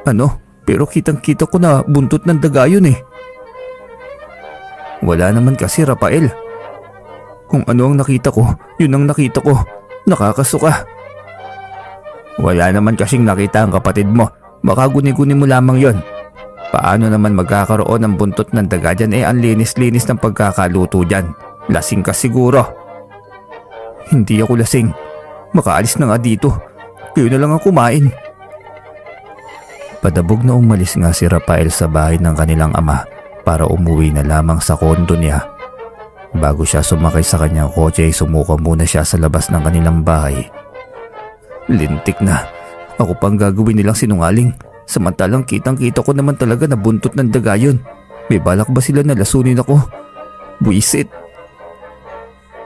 Ano? Pero kitang-kita ko na buntot ng daga yun eh. Wala naman kasi Rafael. Kung ano ang nakita ko, yun ang nakita ko. Nakakasuka. Wala naman kasing nakita ang kapatid mo. Baka guni-guni mo lamang yon. Paano naman magkakaroon ng buntot ng daga dyan ang linis-linis ng pagkakaluto dyan. Lasing ka siguro. Hindi ako lasing. Makaalis na nga dito. Kayo na lang ang kumain. Padabog na umalis nga si Rafael sa bahay ng kanilang ama para umuwi na lamang sa kondo niya. Bago siya sumakay sa kanyang kotse ay sumuka muna siya sa labas ng kanilang bahay. Lintik na. Ako pang gagawin nilang sinungaling. Samantalang kitang-kita ko naman talaga na buntot ng daga yun. May balak ba sila na lasunin ako? Buisit.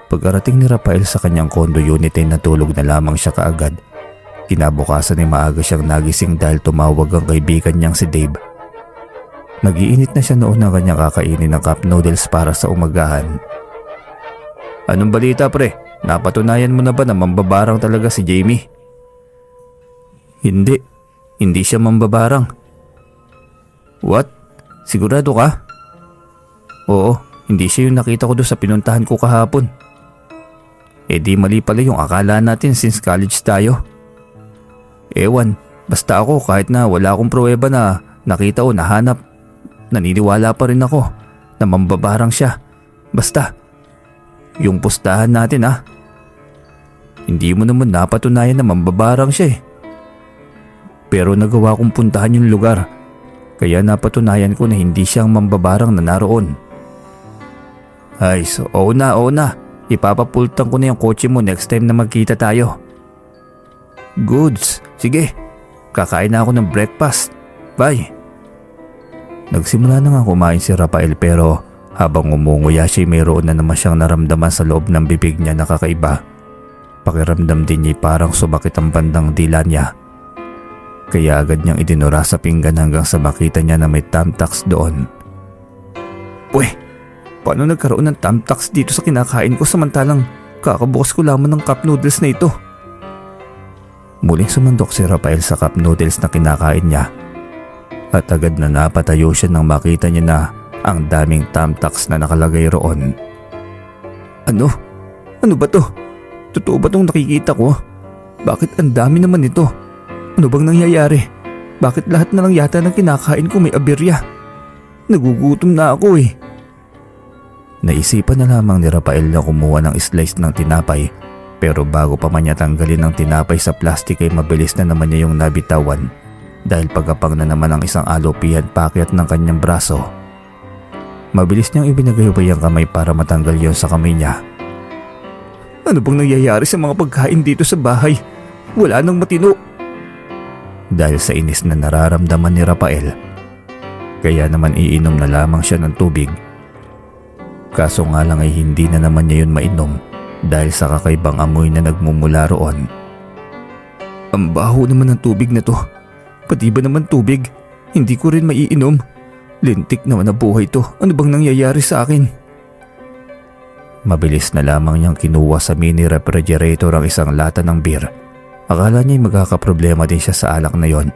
Pagkarating ni Rafael sa kanyang condo unit ay natulog na lamang siya kaagad. Kinabukasan ay maaga siyang nagising dahil tumawag ang kaibigan niyang si Dave. Nag-iinit na siya noon na kanyang kakainin ng cup noodles para sa umagahan. Anong balita pre? Napatunayan mo na ba na mambabarang talaga si Jamie? Hindi siya mambabarang. What? Sigurado ka? Oo, hindi siya yung nakita ko doon sa pinuntahan ko kahapon. Eh di mali pala yung akala natin since college tayo. Ewan, basta ako kahit na wala akong pruweba na nakita o nahanap, naniniwala pa rin ako na mambabarang siya. Basta, yung pustahan natin ha. Hindi mo naman napatunayan na mambabarang siya eh. Pero nagawa kong puntahan yung lugar, kaya napatunayan ko na hindi siyang mambabarang na naroon. Ay, so oo na. Ipapapultang ko na yung kotse mo next time na magkita tayo. Goods, sige. Kakain na ako ng breakfast. Bye. Nagsimula na nga kumain si Rafael pero habang umunguya siya mayroon na naman siyang naramdaman sa loob ng bibig niya na kakaiba. Pakiramdam din niya parang sumakit ang bandang dila niya. Kaya agad niyang idinura sa pinggan hanggang sa makita niya na may thumbtacks doon. Pweh, paano nagkaroon ng thumbtacks dito sa kinakain ko samantalang kakabukas ko lamang ng cup noodles na ito? Muling sumandok si Rafael sa cup noodles na kinakain niya. At agad na napatayo siya nang makita niya na ang daming thumbtacks na nakalagay roon. Ano? Ano ba to? Totoo ba tong nakikita ko? Bakit ang dami naman ito? Ano bang nangyayari? Bakit lahat na lang yata ng kinakain ko may aberya? Nagugutom na ako eh. Naisipan na lamang ni Rafael na kumuha ng slice ng tinapay pero bago pa man niya tanggalin ang tinapay sa plastic ay mabilis na naman niya yung nabitawan dahil pagkapang na naman ang isang alopihan pakyat ng kanyang braso. Mabilis niyang ibinagayubay ang kamay para matanggal yon sa kamay niya. Ano bang nangyayari sa mga pagkain dito sa bahay? Wala nang matino. Dahil sa inis na nararamdaman ni Rafael, kaya naman iinom na lamang siya ng tubig. Kaso nga lang ay hindi na naman niya yun mainom dahil sa kakaibang amoy na nagmumula roon. Ang baho naman ng tubig na to. Pati ba naman tubig? Hindi ko rin maiinom. Lintik naman na buhay to. Ano bang nangyayari sa akin? Mabilis na lamang niyang kinuha sa mini refrigerator ang isang lata ng beer. Akala niya'y magkakaproblema din siya sa alak na yon.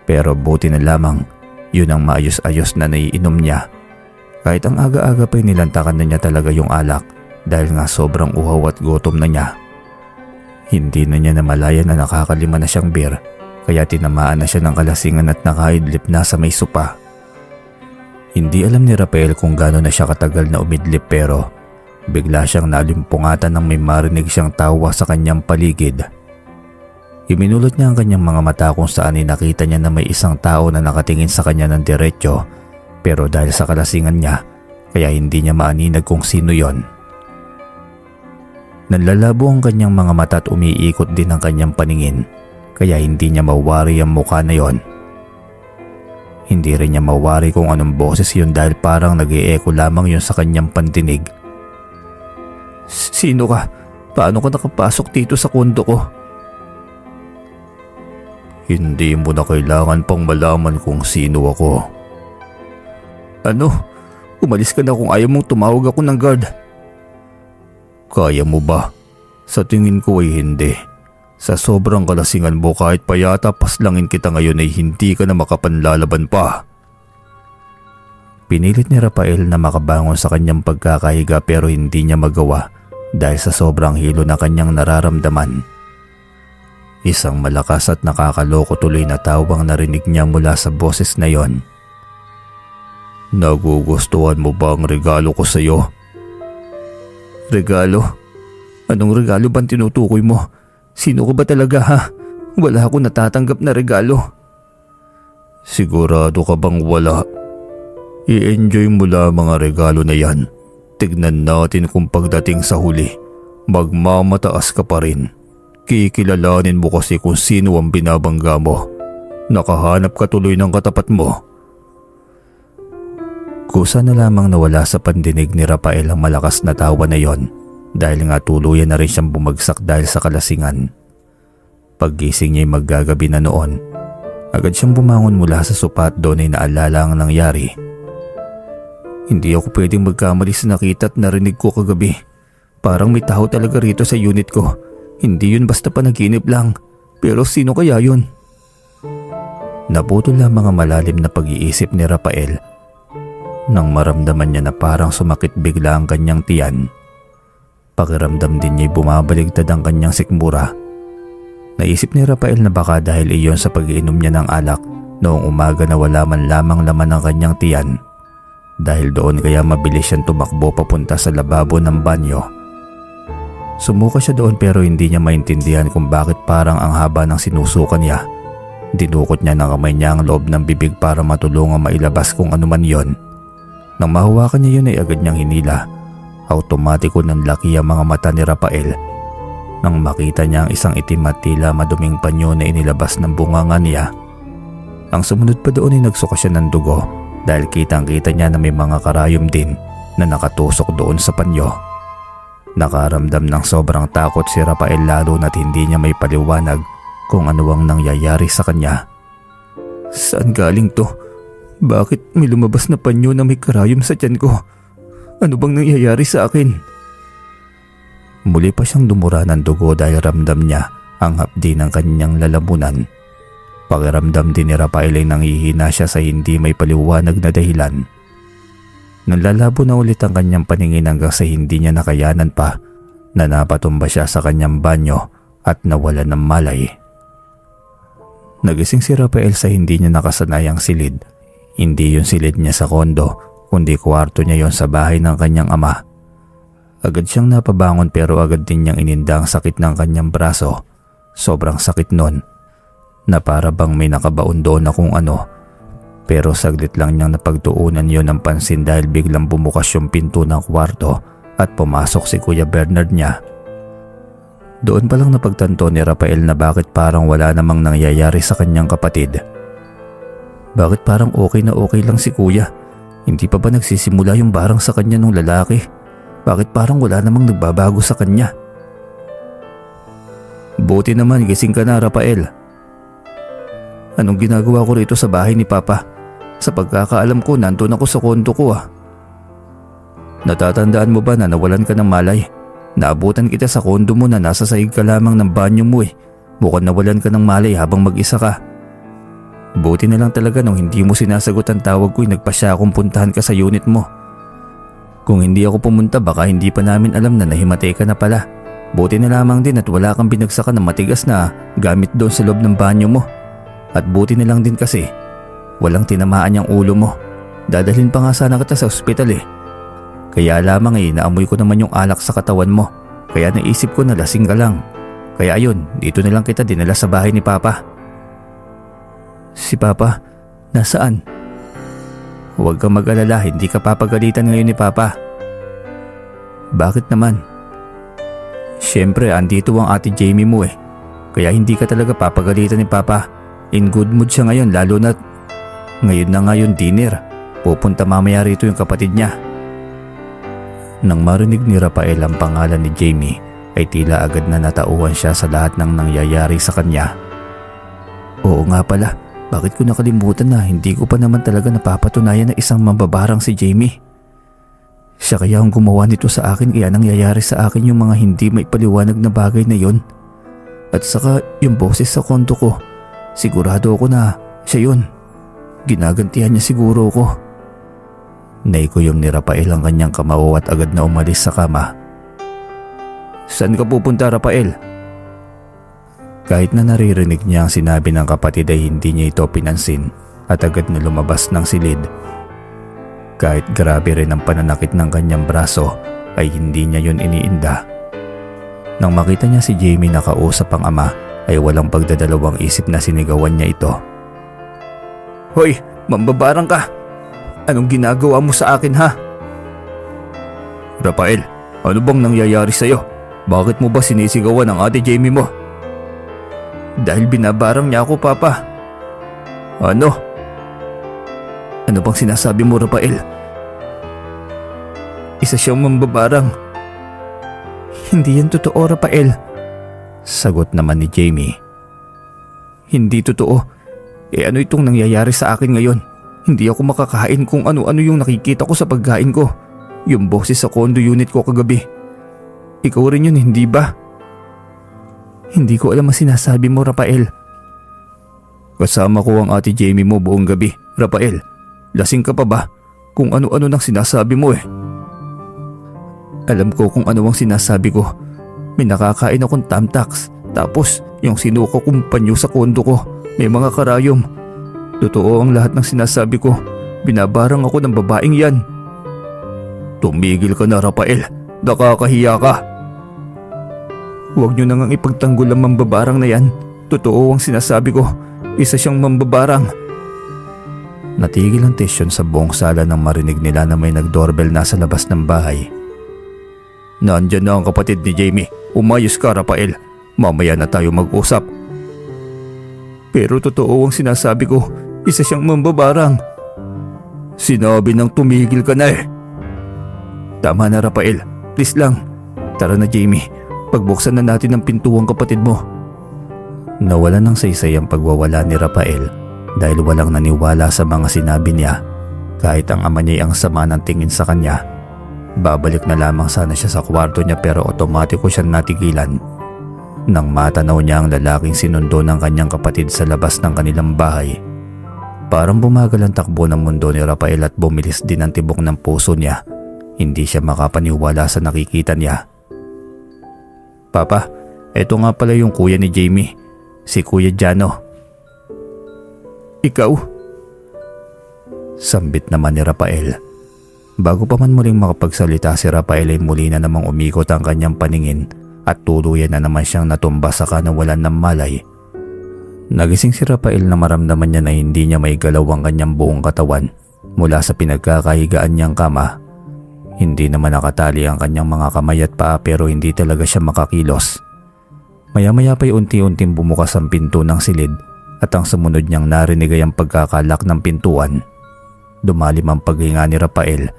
Pero buti na lamang, yun ang maayos-ayos na naiinom niya. Kahit ang aga-aga pa'y nilantakan na niya talaga yung alak dahil nga sobrang uhaw at gutom na niya. Hindi na niya namalayan na nakakalima na siyang beer kaya tinamaan na siya ng kalasingan at nakaidlip na sa may sopa. Hindi alam ni Rafael kung gaano na siya katagal na umidlip pero bigla siyang nalimpungatan nang may marinig siyang tawa sa kanyang paligid. Iminulot niya ang kanyang mga mata kung saan ay nakita niya na may isang tao na nakatingin sa kanya ng diretsyo pero dahil sa kalasingan niya kaya hindi niya maaninag kung sino yon. Nanlalabo ang kanyang mga mata at umiikot din ang kanyang paningin kaya hindi niya mawari ang mukha na yon. Hindi rin niya mawari kung anong boses yun dahil parang nag-i-echo lamang yun sa kanyang pandinig. Sino ka? Paano ka nakapasok dito sa kondo ko? Hindi mo na kailangan pang malaman kung sino ako. Ano? Umalis ka na kung ayaw mong tumawag ako ng guard. Kaya mo ba? Sa tingin ko ay hindi. Sa sobrang kalasingan mo kahit pa yata paslangin kita ngayon ay hindi ka na makapanlalaban pa. Pinilit ni Rafael na makabangon sa kanyang pagkakahiga pero hindi niya magawa dahil sa sobrang hilo na kanyang nararamdaman. Isang malakas at nakakaloko tuloy na tawang narinig niya mula sa boses na yon. Nagugustuhan mo ba ang regalo ko sa iyo? Regalo? Anong regalo bang tinutukoy mo? Sino ko ba talaga ha? Wala akong natatanggap na regalo. Sigurado ka bang wala? I-enjoy mo lang mga regalo na yan. Tignan natin kung pagdating sa huli, magmamataas ka pa rin. Kikilalanin mo kasi kung sino ang binabangga mo. Nakahanap ka tuloy ng katapat mo. Kusa na lamang nawala sa pandinig ni Rafael ang malakas na tawa na yon dahil nga tuluyan na rin siyang bumagsak dahil sa kalasingan. Paggising niya'y maggagabi na noon, agad siyang bumangon mula sa sopa at doon ay naalala ang nangyari. Hindi ako pwedeng magkamali sa nakita at narinig ko kagabi. Parang may tao talaga rito sa unit ko. Hindi yun basta panaginip lang. Pero sino kaya yun? Naputol ang mga malalim na pag-iisip ni Rafael nang maramdaman niya na parang sumakit bigla ang kanyang tiyan. Pakiramdam din niya'y bumabaligtad ang kanyang sikmura. Naisip ni Rafael na baka dahil iyon sa pag-iinom niya ng alak noong umaga na wala man lamang laman ng kanyang tiyan. Dahil doon kaya mabilis siyang tumakbo papunta sa lababo ng banyo. Sumuka siya doon pero hindi niya maintindihan kung bakit parang ang haba ng sinusukan niya. Dinukot niya ng kamay niya ang loob ng bibig para matulungan mailabas kung ano man yon. Nang mahawakan niya yun ay agad niyang hinila. Automatiko ng laki ang mga mata ni Rafael. Nang makita niya ang isang itim at tila maduming panyo na inilabas ng bunganga niya. Ang sumunod pa doon ay nagsuka siya ng dugo dahil kitang-kita niya na may mga karayom din na nakatusok doon sa panyo. Nakaramdam ng sobrang takot si Rafael lalo na't hindi niya may paliwanag kung ano ang nangyayari sa kanya. Saan galing to? Bakit may lumabas na panyo na may karayom sa tiyan ko? Ano bang nangyayari sa akin? Muli pa siyang dumura ng dugo dahil ramdam niya ang hapdi ng kanyang lalamunan. Pakiramdam din ni Rafael ay nanghihina siya sa hindi may paliwanag na dahilan. Nanlalabo na ulit ang kanyang paningin hanggang sa hindi niya nakayanan pa na napatumba siya sa kanyang banyo at nawalan ng malay. Nagising si Rafael sa hindi niya nakasanayang silid. Hindi yung silid niya sa kondo, kundi kwarto niya yon sa bahay ng kanyang ama. Agad siyang napabangon pero agad din niyang ininda ang sakit ng kanyang braso. Sobrang sakit nun, na para bang may nakabaon doon na kung ano. Pero saglit lang niyang napagtuunan yon ng pansin dahil biglang bumukas yung pinto ng kwarto at pumasok si Kuya Bernard niya. Doon pa lang napagtanto ni Rafael na bakit parang wala namang nangyayari sa kanyang kapatid. Bakit parang okay na okay lang si Kuya? Hindi pa ba nagsisimula yung barang sa kanya nung lalaki? Bakit parang wala namang nagbabago sa kanya? Buti naman gising ka na, Rafael. Anong ginagawa ko rito sa bahay ni Papa? Sa pagkakaalam ko, nandun ako sa kondo ko ah. Natatandaan mo ba na nawalan ka ng malay? Naabutan kita sa kondo mo na nasa sahig ka lamang ng banyo mo eh. Mukhang nawalan ka ng malay habang mag-isa ka. Buti na lang talaga nung hindi mo sinasagot ang tawag ko ay nagpasya akong puntahan ka sa unit mo. Kung hindi ako pumunta baka hindi pa namin alam na nahimatay ka na pala. Buti na lamang din at wala kang binagsakan ng matigas na gamit doon sa loob ng banyo mo. At buti na lang din kasi walang tinamaan yung ulo mo. Dadalhin pa nga sana kita sa ospital eh. Kaya lamang naamoy ko naman yung alak sa katawan mo. Kaya naisip ko na lasing ka lang. Kaya ayun, dito na lang kita dinala sa bahay ni Papa. Si Papa, nasaan? Huwag kang mag-alala, hindi ka papagalitan ngayon ni Papa. Bakit naman? Siyempre, andito ang ate Jamie mo eh. Kaya hindi ka talaga papagalitan ni Papa. In good mood siya ngayon lalo na ngayon na ngayon dinner. Pupunta mamaya rito yung kapatid niya. Nang marinig ni Rafael ang pangalan ni Jamie ay tila agad na natauhan siya sa lahat ng nangyayari sa kanya. Oo nga pala, bakit ko nakalimutan na hindi ko pa naman talaga napapatunayan na isang mambabarang si Jamie. Siya kaya ang gumawa nito sa akin kaya nangyayari sa akin yung mga hindi may paliwanag na bagay na yon. At saka yung boses sa kondo ko, sigurado ako na siya yun. Ginagantihan niya siguro ko. Naikuyom ni Rafael ang kanyang kamao at agad na umalis sa kama. Saan ka pupunta, Rafael? Kahit na naririnig niya ang sinabi ng kapatid ay hindi niya ito pinansin at agad na lumabas ng silid. Kahit grabe rin ang pananakit ng kanyang braso ay hindi niya yun iniinda. Nang makita niya si Jamie na kausap ang ama ay walang pagdadalawang isip na sinigawan niya ito. Hoy, mambabarang ka! Anong ginagawa mo sa akin ha? Rafael, ano bang nangyayari sa'yo? Bakit mo ba sinisigawan ang ate Jamie mo? Dahil binabarang niya ako, Papa. Ano? Ano bang sinasabi mo, Rafael? Isa siyang mambabarang. Hindi yan totoo, Rafael. Sagot naman ni Jamie. Hindi totoo. Ano itong nangyayari sa akin ngayon? Hindi ako makakain kung ano-ano yung nakikita ko sa pagkain ko. Yung boses sa condo unit ko kagabi. Ikaw rin yun, hindi ba? Hindi ko alam ang sinasabi mo, Rafael. Kasama ko ang ate Jamie mo buong gabi, Rafael. Lasing ka pa ba? Kung ano-ano nang sinasabi mo eh. Alam ko kung ano ang sinasabi ko. May nakakain akong tamtax. Tapos yung sinuka kong panyo sa kondo ko, may mga karayom. Totoo ang lahat ng sinasabi ko. Binabarang ako ng babaeng yan. Tumigil ka na, Rafael. Nakakahiya ka. Huwag niyo na ngang ipagtanggol ang mambabarang na yan. Totoo ang sinasabi ko. Isa siyang mambabarang. Natigil ang tensyon sa buong sala nang marinig nila na may nag-doorbell na sa labas ng bahay. Nandyan na ang kapatid ni Jamie. Umayos ka, Rafael. Mamaya na tayo mag-usap. Pero totoo ang sinasabi ko. Isa siyang mambabarang. Sinabi nang tumigil ka na eh. Tama na, Rafael. Please lang. Tara na, Jamie. Pagbuksan na natin ang pintuang kapatid mo. Nawala ng saysay ang pagwawala ni Rafael dahil walang naniwala sa mga sinabi niya. Kahit ang ama niya ang sama ng tingin sa kanya. Babalik na lamang sana siya sa kwarto niya pero otomatiko siyang natigilan nang matanaw niya ang lalaking sinundo ng kanyang kapatid sa labas ng kanilang bahay. Parang bumagal ang takbo ng mundo ni Rafael at bumilis din ang tibok ng puso niya. Hindi siya makapaniwala sa nakikita niya. Papa, eto nga pala yung kuya ni Jamie, si Kuya Jano. Ikaw? Sambit naman ni Rafael. Bago pa man muling makapagsalita si Rafael ay muli na namang umikot ang kanyang paningin at tuluyan na naman siyang natumba sa kanawalan ng malay. Nagising si Rafael na maramdaman niya na hindi niya may galaw ang kanyang buong katawan mula sa pinagkakahigaan niyang kama. Hindi naman nakatali ang kanyang mga kamay at paa pero hindi talaga siya makakilos. Maya-maya pa'y unti-unting bumukas ang pinto ng silid at ang sumunod niyang narinig ay ang pagkakalak ng pintuan. Dumalim ang paghinga ni Rafael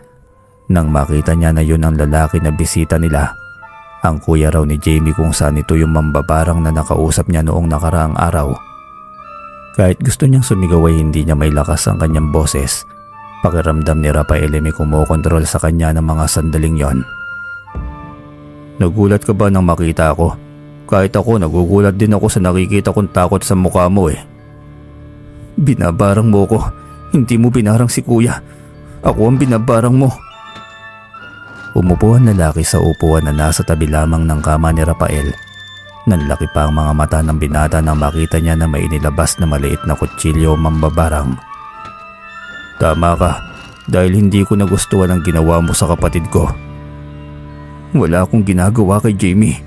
nang makita niya na yun ang lalaki na bisita nila. Ang kuya raw ni Jamie kung saan ito yung mambabarang na nakausap niya noong nakaraang araw. Kahit gusto niyang sumigaw ay hindi niya may lakas ang kanyang boses. Pakiramdam ni Rafael ay may kumokontrol sa kanya ng mga sandaling yon. Nagulat ka ba nang makita ako? Kahit ako nagugulat din ako sa nakikita kong takot sa mukha mo eh. Binabarang mo ko. Hindi mo binarang si kuya. Ako ang binabarang mo. Umupo ang lalaki sa upuan na nasa tabi lamang ng kama ni Rafael. Nanlaki pa ang mga mata ng binata nang makita niya na may inilabas na maliit na kutsilyo o mambabarang. Tama ka, dahil hindi ko nagustuhan ang ginawa mo sa kapatid ko. Wala akong ginagawa kay Jamie.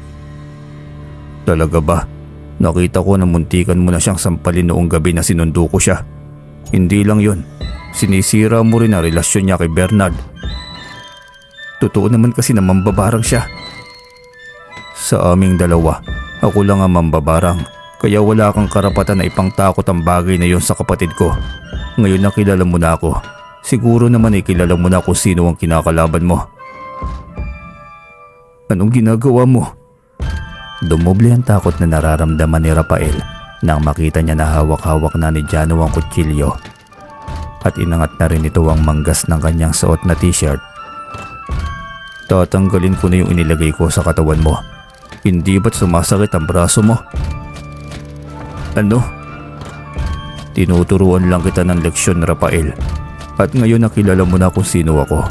Talaga ba? Nakita ko na muntikan mo na siyang sampalin noong gabi na sinundo ko siya. Hindi lang yun, sinisira mo rin ang relasyon niya kay Bernard. Totoo naman kasi na mambabarang siya. Sa aming dalawa, ako lang ang mambabarang, kaya wala kang karapatan na ipangtakot ang bagay na yon sa kapatid ko. Ngayon na kilala mo na ako, siguro naman ay kilala mo na kung sino ang kinakalaban mo. Anong ginagawa mo? Dumoble ang takot na nararamdaman ni Rafael nang makita niya na hawak-hawak na ni Jano ang kutsilyo. At inangat na rin ito ang manggas ng kanyang suot na t-shirt. Tatanggalin ko na yung inilagay ko sa katawan mo. Hindi ba't sumasakit ang braso mo? Ano? Tinuturuan lang kita ng leksyon, Rafael. At ngayon nakilala mo na kung sino ako.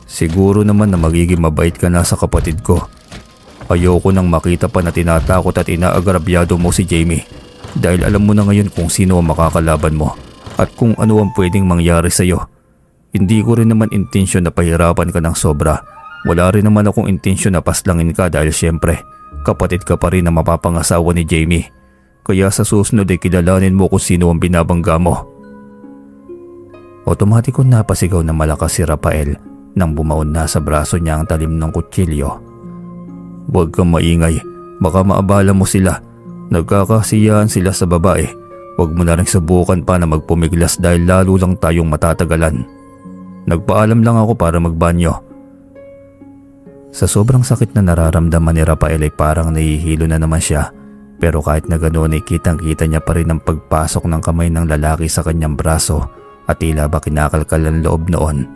Siguro naman na magiging mabait ka na sa kapatid ko. Ayoko nang makita pa na tinatakot at inaagrabyado mo si Jamie. Dahil alam mo na ngayon kung sino ang makakalaban mo at kung ano ang pwedeng mangyari sa'yo. Hindi ko rin naman intensyon na pahirapan ka ng sobra. Wala rin naman akong intensyon na paslangin ka dahil siyempre kapatid ka pa rin na mapapangasawa ni Jamie. Kaya sa susunod ay kilalanin mo kung sino ang binabangga mo. Otomatikong napasigaw na malakas si Rafael nang bumaon na sa braso niya ang talim ng kutsilyo. Huwag kang maingay, baka maabala mo sila. Nagkakasiyahan sila sa babae. Huwag mo na rin subukan pa na magpumiglas dahil lalo lang tayong matatagalan. Nagpaalam lang ako para magbanyo. Sa sobrang sakit na nararamdaman ni Rafael ay parang nahihilo na naman siya. Pero kahit na ganoon ay kitang-kita niya pa rin ang pagpasok ng kamay ng lalaki sa kanyang braso at tila ba kinakalkal ang loob noon.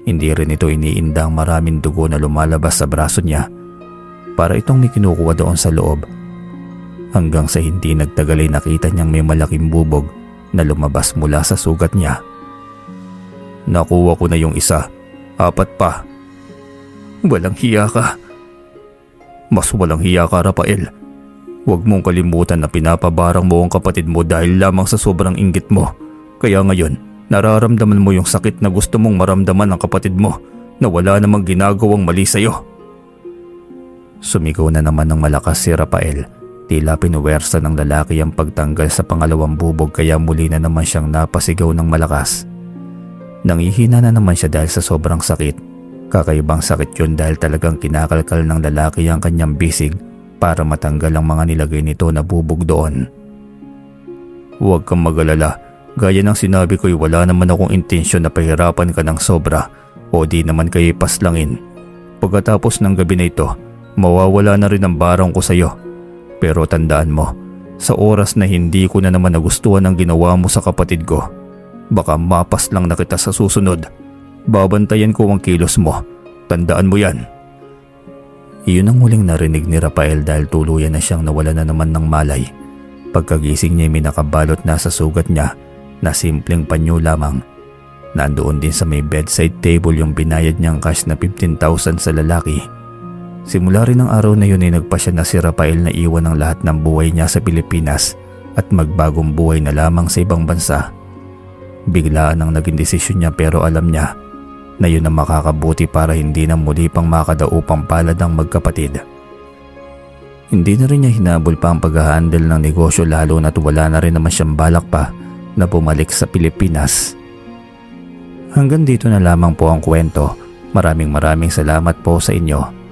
Hindi rin ito iniindang maraming dugo na lumalabas sa braso niya. Para itong may kinukuha doon sa loob. Hanggang sa hindi nagtagal ay nakita niyang may malaking bubog na lumabas mula sa sugat niya. Nakuha ko na yung isa, 4 pa. Walang hiya ka. Mas walang hiya ka, Rafael. Huwag mong kalimutan na pinapabarang mo ang kapatid mo dahil lamang sa sobrang inggit mo. Kaya ngayon, Nararamdaman mo yung sakit na gusto mong maramdaman ng kapatid mo na wala namang ginagawang mali sa'yo. Sumigaw na naman ng malakas si Rafael. Tila pinuwersa ng lalaki ang pagtanggal sa pangalawang bubog kaya muli na naman siyang napasigaw ng malakas. Nangihina na naman siya dahil sa sobrang sakit. Kakaibang sakit yun dahil talagang kinakalkal ng lalaki ang kanyang bisig para matanggal ang mga nilagay nito na bubog doon. Huwag kang mag-alala. Gaya ng sinabi ko'y wala naman akong intensyon na pahirapan ka ng sobra o di naman kayo paslangin. Pagkatapos ng gabi na ito, mawawala na rin ang barang ko sa'yo. Pero tandaan mo, sa oras na hindi ko na naman nagustuhan ang ginawa mo sa kapatid ko, baka mapas lang na kita sa susunod. Babantayan ko ang kilos mo. Tandaan mo yan. Iyon ang huling narinig ni Rafael dahil tuluyan na siyang nawala na naman ng malay. Pagkagising niya may nakabalot na sa sugat niya na simpleng panyo lamang. Nandoon din sa may bedside table yung binayad niyang cash na 15,000 sa lalaki. Simula rin ng araw na yun ay nagpasya na si Rafael na iwan ang lahat ng buhay niya sa Pilipinas at magbagong buhay na lamang sa ibang bansa. Biglaan ang naging desisyon niya pero alam niya na yun ang makakabuti para hindi na muli pang makadaupang palad ang magkapatid. Hindi na rin niya hinabol pa ang pag-handle ng negosyo lalo na't wala na rin naman siyang balak pa na bumalik sa Pilipinas. Hanggang dito na lamang po ang kwento. Maraming salamat po sa inyo.